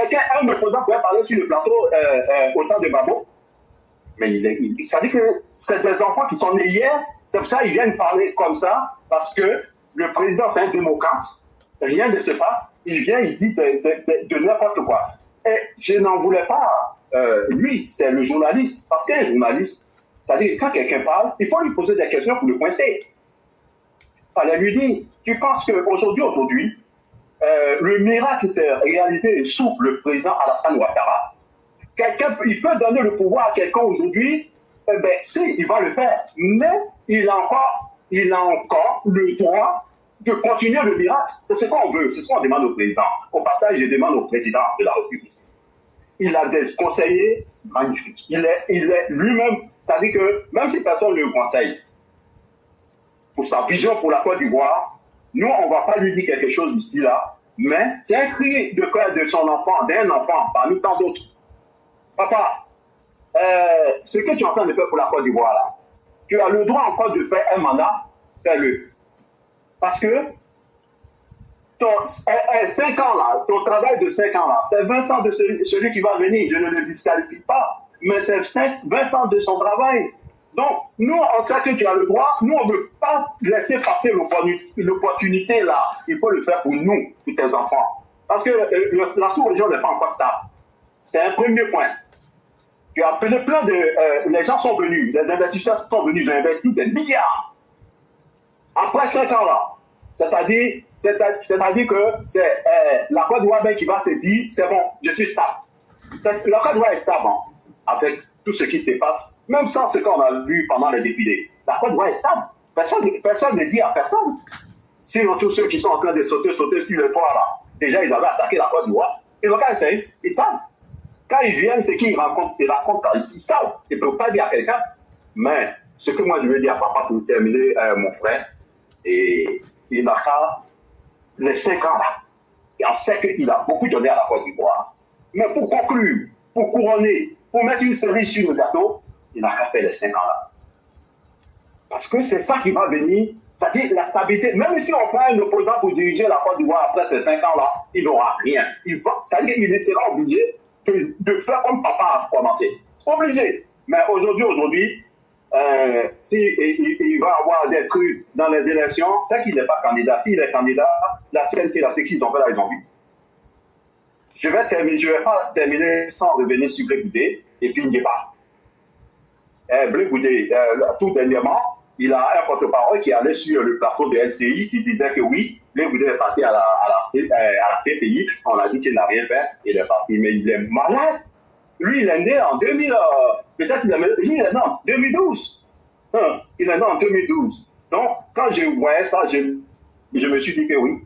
Speaker 9: un opposant pourrait parler sur le plateau au temps de Babo, mais ça dit que c'est des enfants qui sont nés hier, c'est pour ça qu'ils viennent parler comme ça, parce que le président, c'est un démocrate, rien ne se passe, il vient, il dit de n'importe quoi. Et je n'en voulais pas, lui, c'est le journaliste, parce qu'un journaliste, c'est-à-dire quand quelqu'un parle, il faut lui poser des questions pour le coincer. Il fallait lui dire, tu penses qu'aujourd'hui, le miracle s'est réalisé sous le président Alassane Ouattara. Quelqu'un, il peut donner le pouvoir à quelqu'un aujourd'hui, ben si, il va le faire. Mais il a encore le droit de continuer le miracle. C'est ce qu'on veut, c'est ce qu'on demande au président. Au passage, je demande au président de la République. Il a des conseillers magnifiques. Il est lui-même, c'est-à-dire que même si personne ne le conseille, pour sa vision pour la Côte d'Ivoire, nous, on ne va pas lui dire quelque chose ici, là, mais c'est un cri de cœur de son enfant, d'un enfant, parmi tant d'autres. Papa, ce que tu es en train de faire pour la Côte d'Ivoire, là, tu as le droit encore de faire un mandat, fais-le. Parce que ton 5 ans, là, ton travail de 5 ans, là, c'est 20 ans de celui qui va venir, je ne le disqualifie pas, mais c'est 20 ans de son travail. Donc, nous, on sait que tu as le droit, nous, on ne veut pas laisser passer l'opportunité là. Il faut le faire pour nous, pour tes enfants. Parce que la sous-région n'est pas encore stable. C'est un premier point. Tu as appelé plein de... les gens sont venus, les investisseurs sont venus, ils ont investi des milliards. Après 5 ans là, c'est-à-dire que c'est la Côte d'Ivoire qui va te dire, c'est bon, je suis stable. La Côte d'Ivoire est stable, hein, avec tout ce qui se passe. Même sans ce qu'on a vu pendant les défilés, la Côte d'Ivoire est stable. Personne ne dit à personne. Sinon, tous ceux qui sont en train de sauter sur le toit là, déjà ils avaient attaqué la Côte d'Ivoire. Ils n'ont qu'à essayer, ils savent. Quand ils viennent, c'est qu'ils racontent, ils savent. Ils ne peuvent pas dire à quelqu'un. Mais ce que moi je veux dire à papa pour terminer, mon frère, et il n'a qu'à les 5 ans là. Et on sait qu'il a beaucoup donné à la Côte d'Ivoire. Mais pour conclure, pour couronner, pour mettre une cerise sur le gâteau, il n'a qu'à faire les 5 ans là. Parce que c'est ça qui va venir, c'est-à-dire la stabilité. Même si on prend un opposant pour diriger la Côte d'Ivoire après ces 5 ans là, il n'aura rien. C'est-à-dire qu'il sera obligé de faire comme papa a commencé. Obligé. Mais aujourd'hui, s'il va avoir des trucs dans les élections, c'est qu'il n'est pas candidat. S'il est candidat, la CNT, la sécu, ils ont fait là, ils ont vu. Je vais pas terminer sans revenir sur Blé Goudé et puis il n'y est pas. Blé Goudé, tout dernièrement, il a un porte-parole qui allait sur le plateau de LCI qui disait que oui, Blé Goudé est parti à la CPI, on a dit qu'il n'a rien fait, il est parti, mais il est malade. Lui, il est né en 2000, peut-être qu'il est né en 2012. Il est né en 2012. Donc, quand je voyais ça, je me suis dit que oui,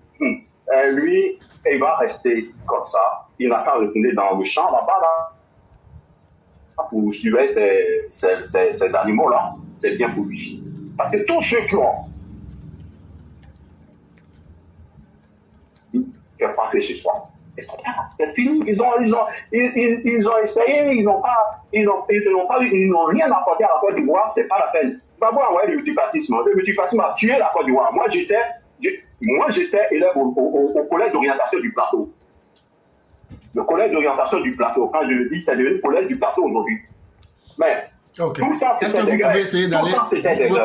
Speaker 9: lui, il va rester comme ça. Il n'a qu'à retourner dans le champ là-bas, là, pour suivre ces animaux-là. C'est bien pour lui. Parce que tous ceux qui ont, c'est pas que ce soit. C'est fini. Ils ont essayé, ils n'ont rien apporté à la Côte d'Ivoire, c'est pas la peine. D'abord, envoyer le multipartisme. Le multipartisme a tué la Côte d'Ivoire. Moi, j'étais élève au collège d'orientation du plateau. Le collège d'orientation du plateau, quand je le dis, c'est le collège du plateau aujourd'hui. Mais,
Speaker 1: ok. Est-ce que vous pouvez essayer d'aller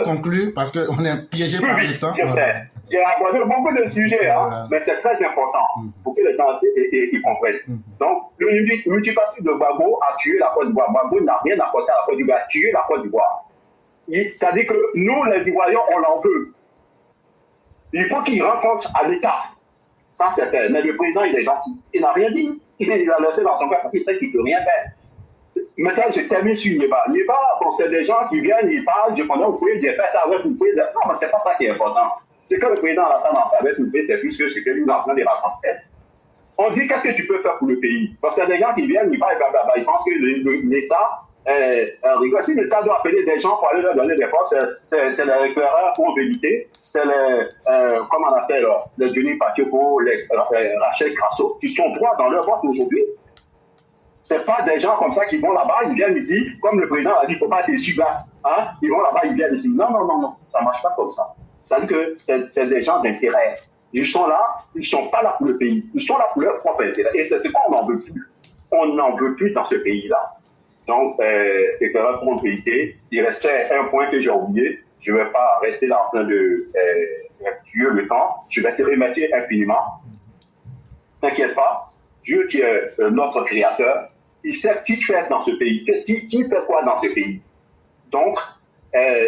Speaker 1: conclure parce qu'on est piégé par le temps?
Speaker 9: J'ai abordé beaucoup de sujets, mais c'est très important pour que les gens y comprennent. Donc, le multipartisme de Gbagbo a tué la Côte d'Ivoire. Gbagbo n'a rien apporté à la Côte d'Ivoire, a tué la Côte d'Ivoire. C'est-à-dire que nous, les Ivoiriens, on l'en veut. Il faut qu'il rencontre à l'État. Ça, c'est fait. Mais le président, il est gentil. Il n'a rien dit. Il a laissé dans son cœur parce qu'il sait qu'il ne peut rien faire. Maintenant, je termine sur Nieba. Nieba, bon, c'est des gens qui viennent, ils parlent, je connais Oufoué, j'ai fait ça avec Oufoué. Non, mais ce n'est pas ça qui est important. Ce que le président Alassane a fait avec Oufoué, c'est plus que ce que lui est en train de raconter. On dit qu'est-ce que tu peux faire pour le pays. Parce qu'il y a des gens qui viennent, ils pensent que l'État, si l'État doit appeler des gens pour aller leur donner des postes, c'est les éclaireurs pour vérité, c'est les, comment on appelle, les Denis Patioko, les Rachel Grasso, qui sont droits dans leur vote aujourd'hui. C'est pas des gens comme ça qui vont là-bas, ils viennent ici, comme le président a dit, il ne faut pas être sur glace. Hein? Ils vont là-bas, ils viennent ici. Non, ça ne marche pas comme ça. Ça veut dire que c'est des gens d'intérêt. Ils sont là, ils ne sont pas là pour le pays. Ils sont là pour leur propre intérêt. Et c'est quoi on n'en veut plus. On n'en veut plus dans ce pays-là. Donc, éclaireur pour vérité, il restait un point que j'ai oublié. Je ne vais pas rester là en train de tuer le temps. Je vais te remercier infiniment. T'inquiète pas. Dieu qui est notre créateur, il sait qui fait dans ce pays. Qui fait quoi dans ce pays. Donc,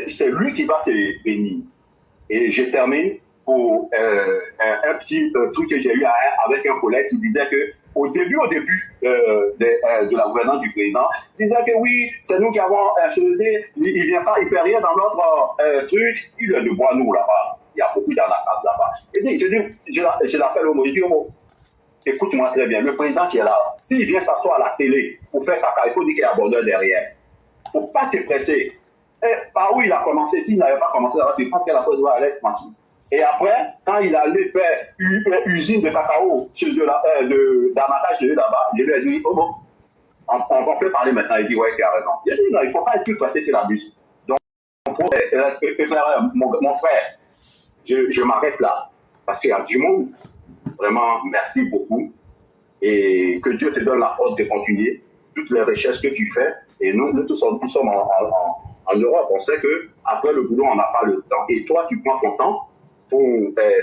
Speaker 9: c'est lui qui va te bénir. Et je termine pour un petit truc que j'ai eu avec un collègue qui disait que au début de la gouvernance du président, il disait que oui, c'est nous qui avons acheté, il vient pas, il fait rien dans notre truc, il est de bois nous là-bas. Il y a beaucoup d'arnaques là-bas. Je l'appelle au mot, je dis au mot, écoute-moi très bien, le président qui est là, s'il vient s'asseoir à la télé pour faire caca, il faut dire qu'il y a un bordel derrière. Il ne faut pas te presser. Et par où il a commencé, s'il n'avait pas commencé là-bas, je pense qu'elle a pas droit à l'être tranquille. Et après, quand il allait faire une usine de cacao chez eux d'arnaquage de là-bas, je lui ai dit, oh bon, on peut parler maintenant. Il dit, ouais, tu as raison. Il a dit, non, il ne faut pas être plus pressé que la musique. Donc, mon frère, je m'arrête là. Parce qu'il y a du monde. Vraiment, merci beaucoup. Et que Dieu te donne la force de continuer toutes les recherches que tu fais. Et nous tous sommes en Europe. On sait qu'après le boulot, on n'a pas le temps. Et toi, tu prends ton temps pour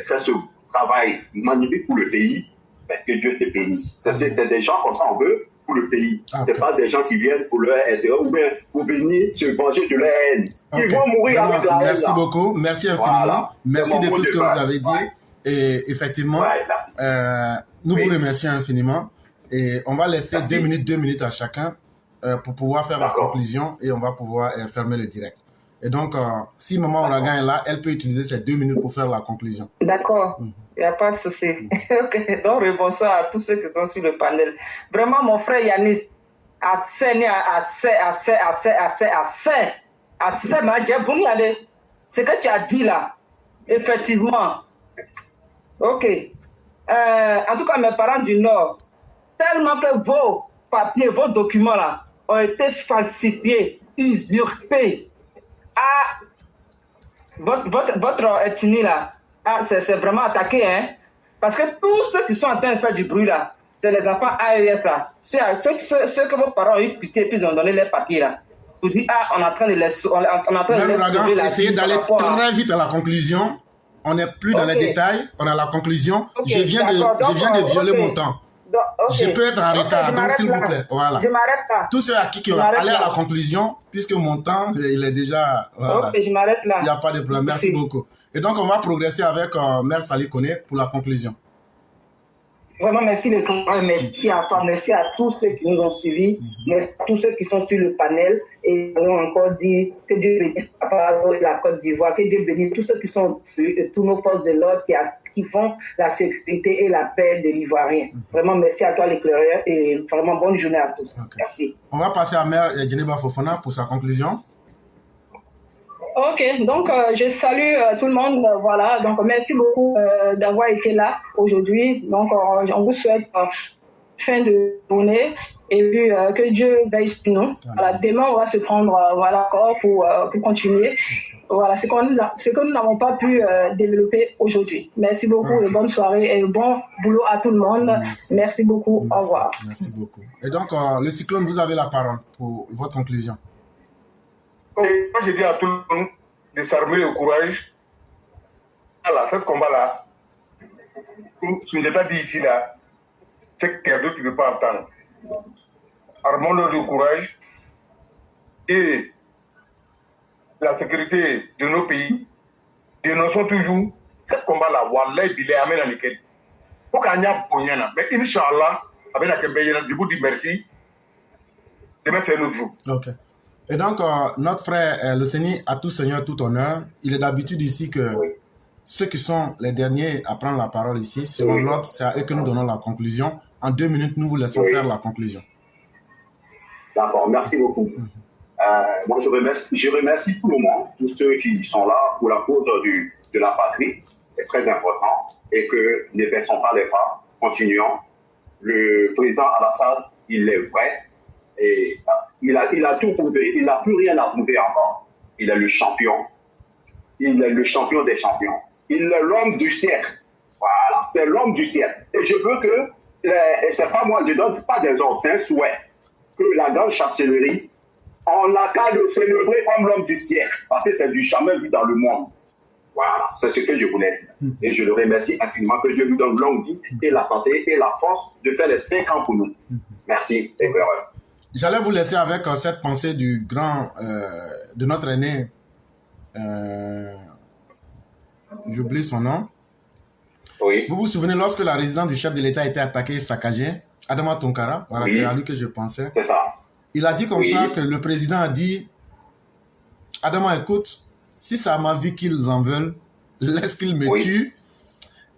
Speaker 9: faire ce travail magnifique pour le pays. Ben, que Dieu te bénisse. C'est des gens comme ça, on veut pour le pays. Okay. C'est pas des gens qui viennent pour leur intérêt ou bien pour venir se venger de leur haine. Ils vont mourir avec la haine.
Speaker 1: Merci beaucoup. Merci infiniment. Voilà. Merci de tout ce que vous avez dit. Ouais. Et effectivement, nous vous remercions infiniment. Et on va laisser 2 minutes à chacun pour pouvoir faire la conclusion et on va pouvoir fermer le direct. Et donc, si Maman Ouragan est là, elle peut utiliser ces 2 minutes pour faire la conclusion.
Speaker 2: D'accord, il n'y a pas de souci. Okay. Donc, bonsoir à tous ceux qui sont sur le panel. Vraiment, mon frère Yanis, assez, ce que tu as dit là, effectivement. Ok. En tout cas, mes parents du Nord, tellement que vos papiers, vos documents là, ont été falsifiés, usurpés. Ah, votre ethnie là, c'est vraiment attaqué, hein. Parce que tous ceux qui sont en train de faire du bruit là, c'est les enfants AES là. Ceux que vos parents ont eu pitié, puis ils ont donné les papiers là. Vous dites, on est en train de les sauver là.
Speaker 1: Essayez d'aller très vite à la conclusion. On n'est plus dans les détails, on a la conclusion. Je viens de violer mon temps. Je peux être en retard, donc s'il vous plaît. Voilà.
Speaker 2: Je m'arrête là.
Speaker 1: Tous ceux à qui on va aller à la conclusion, puisque mon temps, il est déjà... Voilà.
Speaker 2: Ok, je m'arrête là.
Speaker 1: Il n'y a pas de problème. Merci beaucoup. Et donc, on va progresser avec Mère Sali Kone pour la conclusion.
Speaker 6: Vraiment, merci le travail, merci à toi, merci à tous ceux qui nous ont suivis, merci à tous ceux qui sont sur le panel. Et nous avons encore dit que Dieu bénisse la Côte d'Ivoire, que Dieu bénisse tous ceux qui sont tous nos forces de l'ordre qui font la sécurité et la paix de l'Ivoirien. Vraiment, merci à toi, l'éclaireur, et vraiment bonne journée à tous. Okay. Merci.
Speaker 1: On va passer à Mère Djeneba Fofana pour sa conclusion.
Speaker 4: Ok, donc je salue tout le monde. Voilà, donc merci beaucoup d'avoir été là aujourd'hui. Donc on vous souhaite fin de journée et puis que Dieu veille sur nous. Voilà, demain on va se prendre encore pour continuer. Voilà, ce que nous n'avons pas pu développer aujourd'hui. Merci beaucoup et bonne soirée et bon boulot à tout le monde. Merci beaucoup. Au revoir.
Speaker 1: Merci beaucoup. Et donc le cyclone, vous avez la parole pour votre conclusion.
Speaker 7: Moi, je dis à tout le monde de s'armer au courage. Voilà, ce combat-là, je ne l'ai pas dit ici, là, c'est qu'il y a d'autres qui ne veulent pas entendre. Armons-le de courage et la sécurité de nos pays. Dénonçons toujours ce combat-là. Wallah, il est amené dans lequel. Pour qu'il y ait un pognon. Mais Inch'Allah, avec la Kembéyena, je vous dis merci. Demain, c'est un autre jour.
Speaker 1: Ok. Et donc, notre frère Luceni, à tout seigneur, tout honneur, il est d'habitude ici que ceux qui sont les derniers à prendre la parole ici, selon l'ordre, c'est à eux que nous donnons la conclusion. En 2 minutes, nous vous laissons faire la conclusion.
Speaker 9: D'accord, merci beaucoup. Moi, je remercie tout le monde, tous ceux qui sont là pour la cause de la patrie. C'est très important. Et que ne baissons pas les pas. Continuons. Le président Alassane, il est vrai. Et il a tout prouvé. Il n'a plus rien à prouver encore. Il est le champion. Il est le champion des champions. Il est l'homme du siècle. Voilà, c'est l'homme du siècle. Et je veux que, et c'est pas moi, je ne donne pas des ordres, c'est un souhait, que la grande chancellerie, on n'a qu'à le célébrer comme l'homme du siècle, parce que c'est du jamais vu dans le monde. Voilà, c'est ce que je voulais dire. Et je le remercie infiniment, que Dieu lui donne longue vie et la santé et la force de faire les 5 ans pour nous. Merci, les frères.
Speaker 1: J'allais vous laisser avec cette pensée du grand, de notre aîné, j'oublie son nom.
Speaker 9: Oui.
Speaker 1: Vous vous souvenez, lorsque la résidence du chef de l'État a été attaquée et saccagée, Adama Tonkara, voilà, c'est à lui que je pensais.
Speaker 9: C'est ça.
Speaker 1: Il a dit comme ça que le président a dit, Adama, écoute, si c'est à ma vie qu'ils en veulent, laisse qu'ils me tuent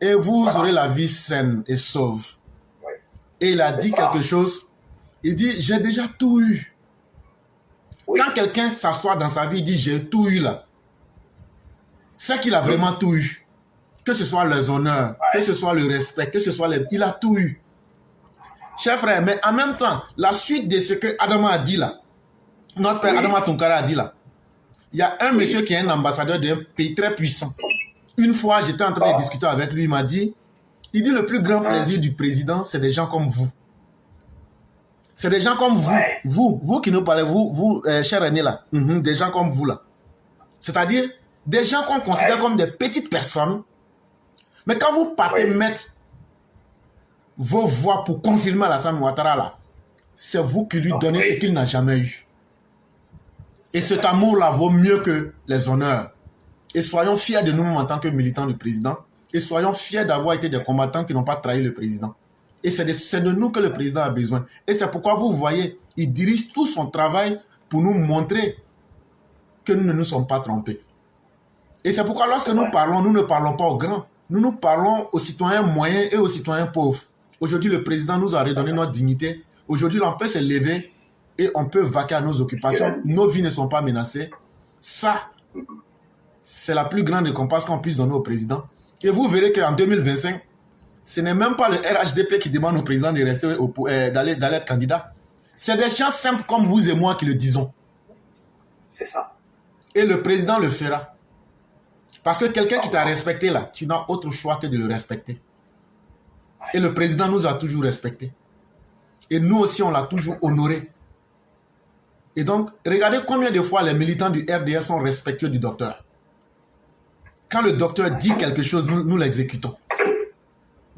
Speaker 1: et vous aurez la vie saine et sauve. Et il a dit quelque chose, il dit, j'ai déjà tout eu. Quand quelqu'un s'assoit dans sa vie, il dit, j'ai tout eu là. C'est qu'il a vraiment tout eu. Que ce soit les honneurs, que ce soit le respect, que ce soit les... Il a tout eu. Cher frère, mais en même temps, la suite de ce que Adama a dit là, notre père Adama Tonkara a dit là, il y a un monsieur qui est un ambassadeur d'un pays très puissant. Une fois, j'étais en train de discuter avec lui, il m'a dit, le plus grand plaisir du président, c'est des gens comme vous. C'est des gens comme vous. Vous qui nous parlez, vous cher aîné là, des gens comme vous là. C'est-à-dire, des gens qu'on considère comme des petites personnes, mais quand vous partez mettre vos voix pour confirmer Alassane Ouattara là, c'est vous qui lui donnez ce qu'il n'a jamais eu. Et cet amour-là vaut mieux que les honneurs. Et soyons fiers de nous en tant que militants du président. Et soyons fiers d'avoir été des combattants qui n'ont pas trahi le président. Et c'est de nous que le président a besoin. Et c'est pourquoi vous voyez, il dirige tout son travail pour nous montrer que nous ne nous sommes pas trompés. Et c'est pourquoi lorsque nous parlons, nous ne parlons pas aux grands. Nous parlons aux citoyens moyens et aux citoyens pauvres. Aujourd'hui, le président nous a redonné notre dignité. Aujourd'hui, on peut se lever et on peut vaquer à nos occupations. Nos vies ne sont pas menacées. Ça, c'est la plus grande récompense qu'on puisse donner au président. Et vous verrez qu'en 2025, ce n'est même pas le RHDP qui demande au président de rester, d'aller être candidat. C'est des gens simples comme vous et moi qui le disons.
Speaker 9: C'est ça.
Speaker 1: Et le président le fera. Parce que quelqu'un qui t'a respecté là, tu n'as autre choix que de le respecter. Et le président nous a toujours respectés. Et nous aussi, on l'a toujours honoré. Et donc, regardez combien de fois les militants du RDS sont respectueux du docteur. Quand le docteur dit quelque chose, nous l'exécutons.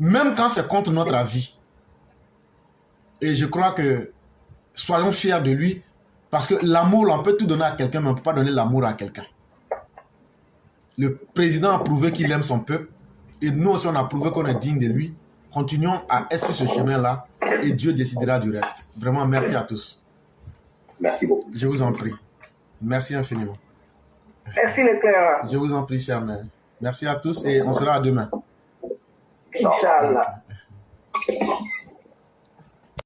Speaker 1: Même quand c'est contre notre avis. Et je crois que soyons fiers de lui. Parce que l'amour, on peut tout donner à quelqu'un, mais on ne peut pas donner l'amour à quelqu'un. Le président a prouvé qu'il aime son peuple. Et nous aussi, on a prouvé qu'on est digne de lui. Continuons à être sur ce chemin-là. Et Dieu décidera du reste. Vraiment, merci à tous.
Speaker 9: Merci beaucoup.
Speaker 1: Je vous en prie. Merci infiniment.
Speaker 6: Merci l'éclaireur.
Speaker 1: Je vous en prie, chère mère. Merci à tous et on sera à demain.
Speaker 6: Inch'Allah.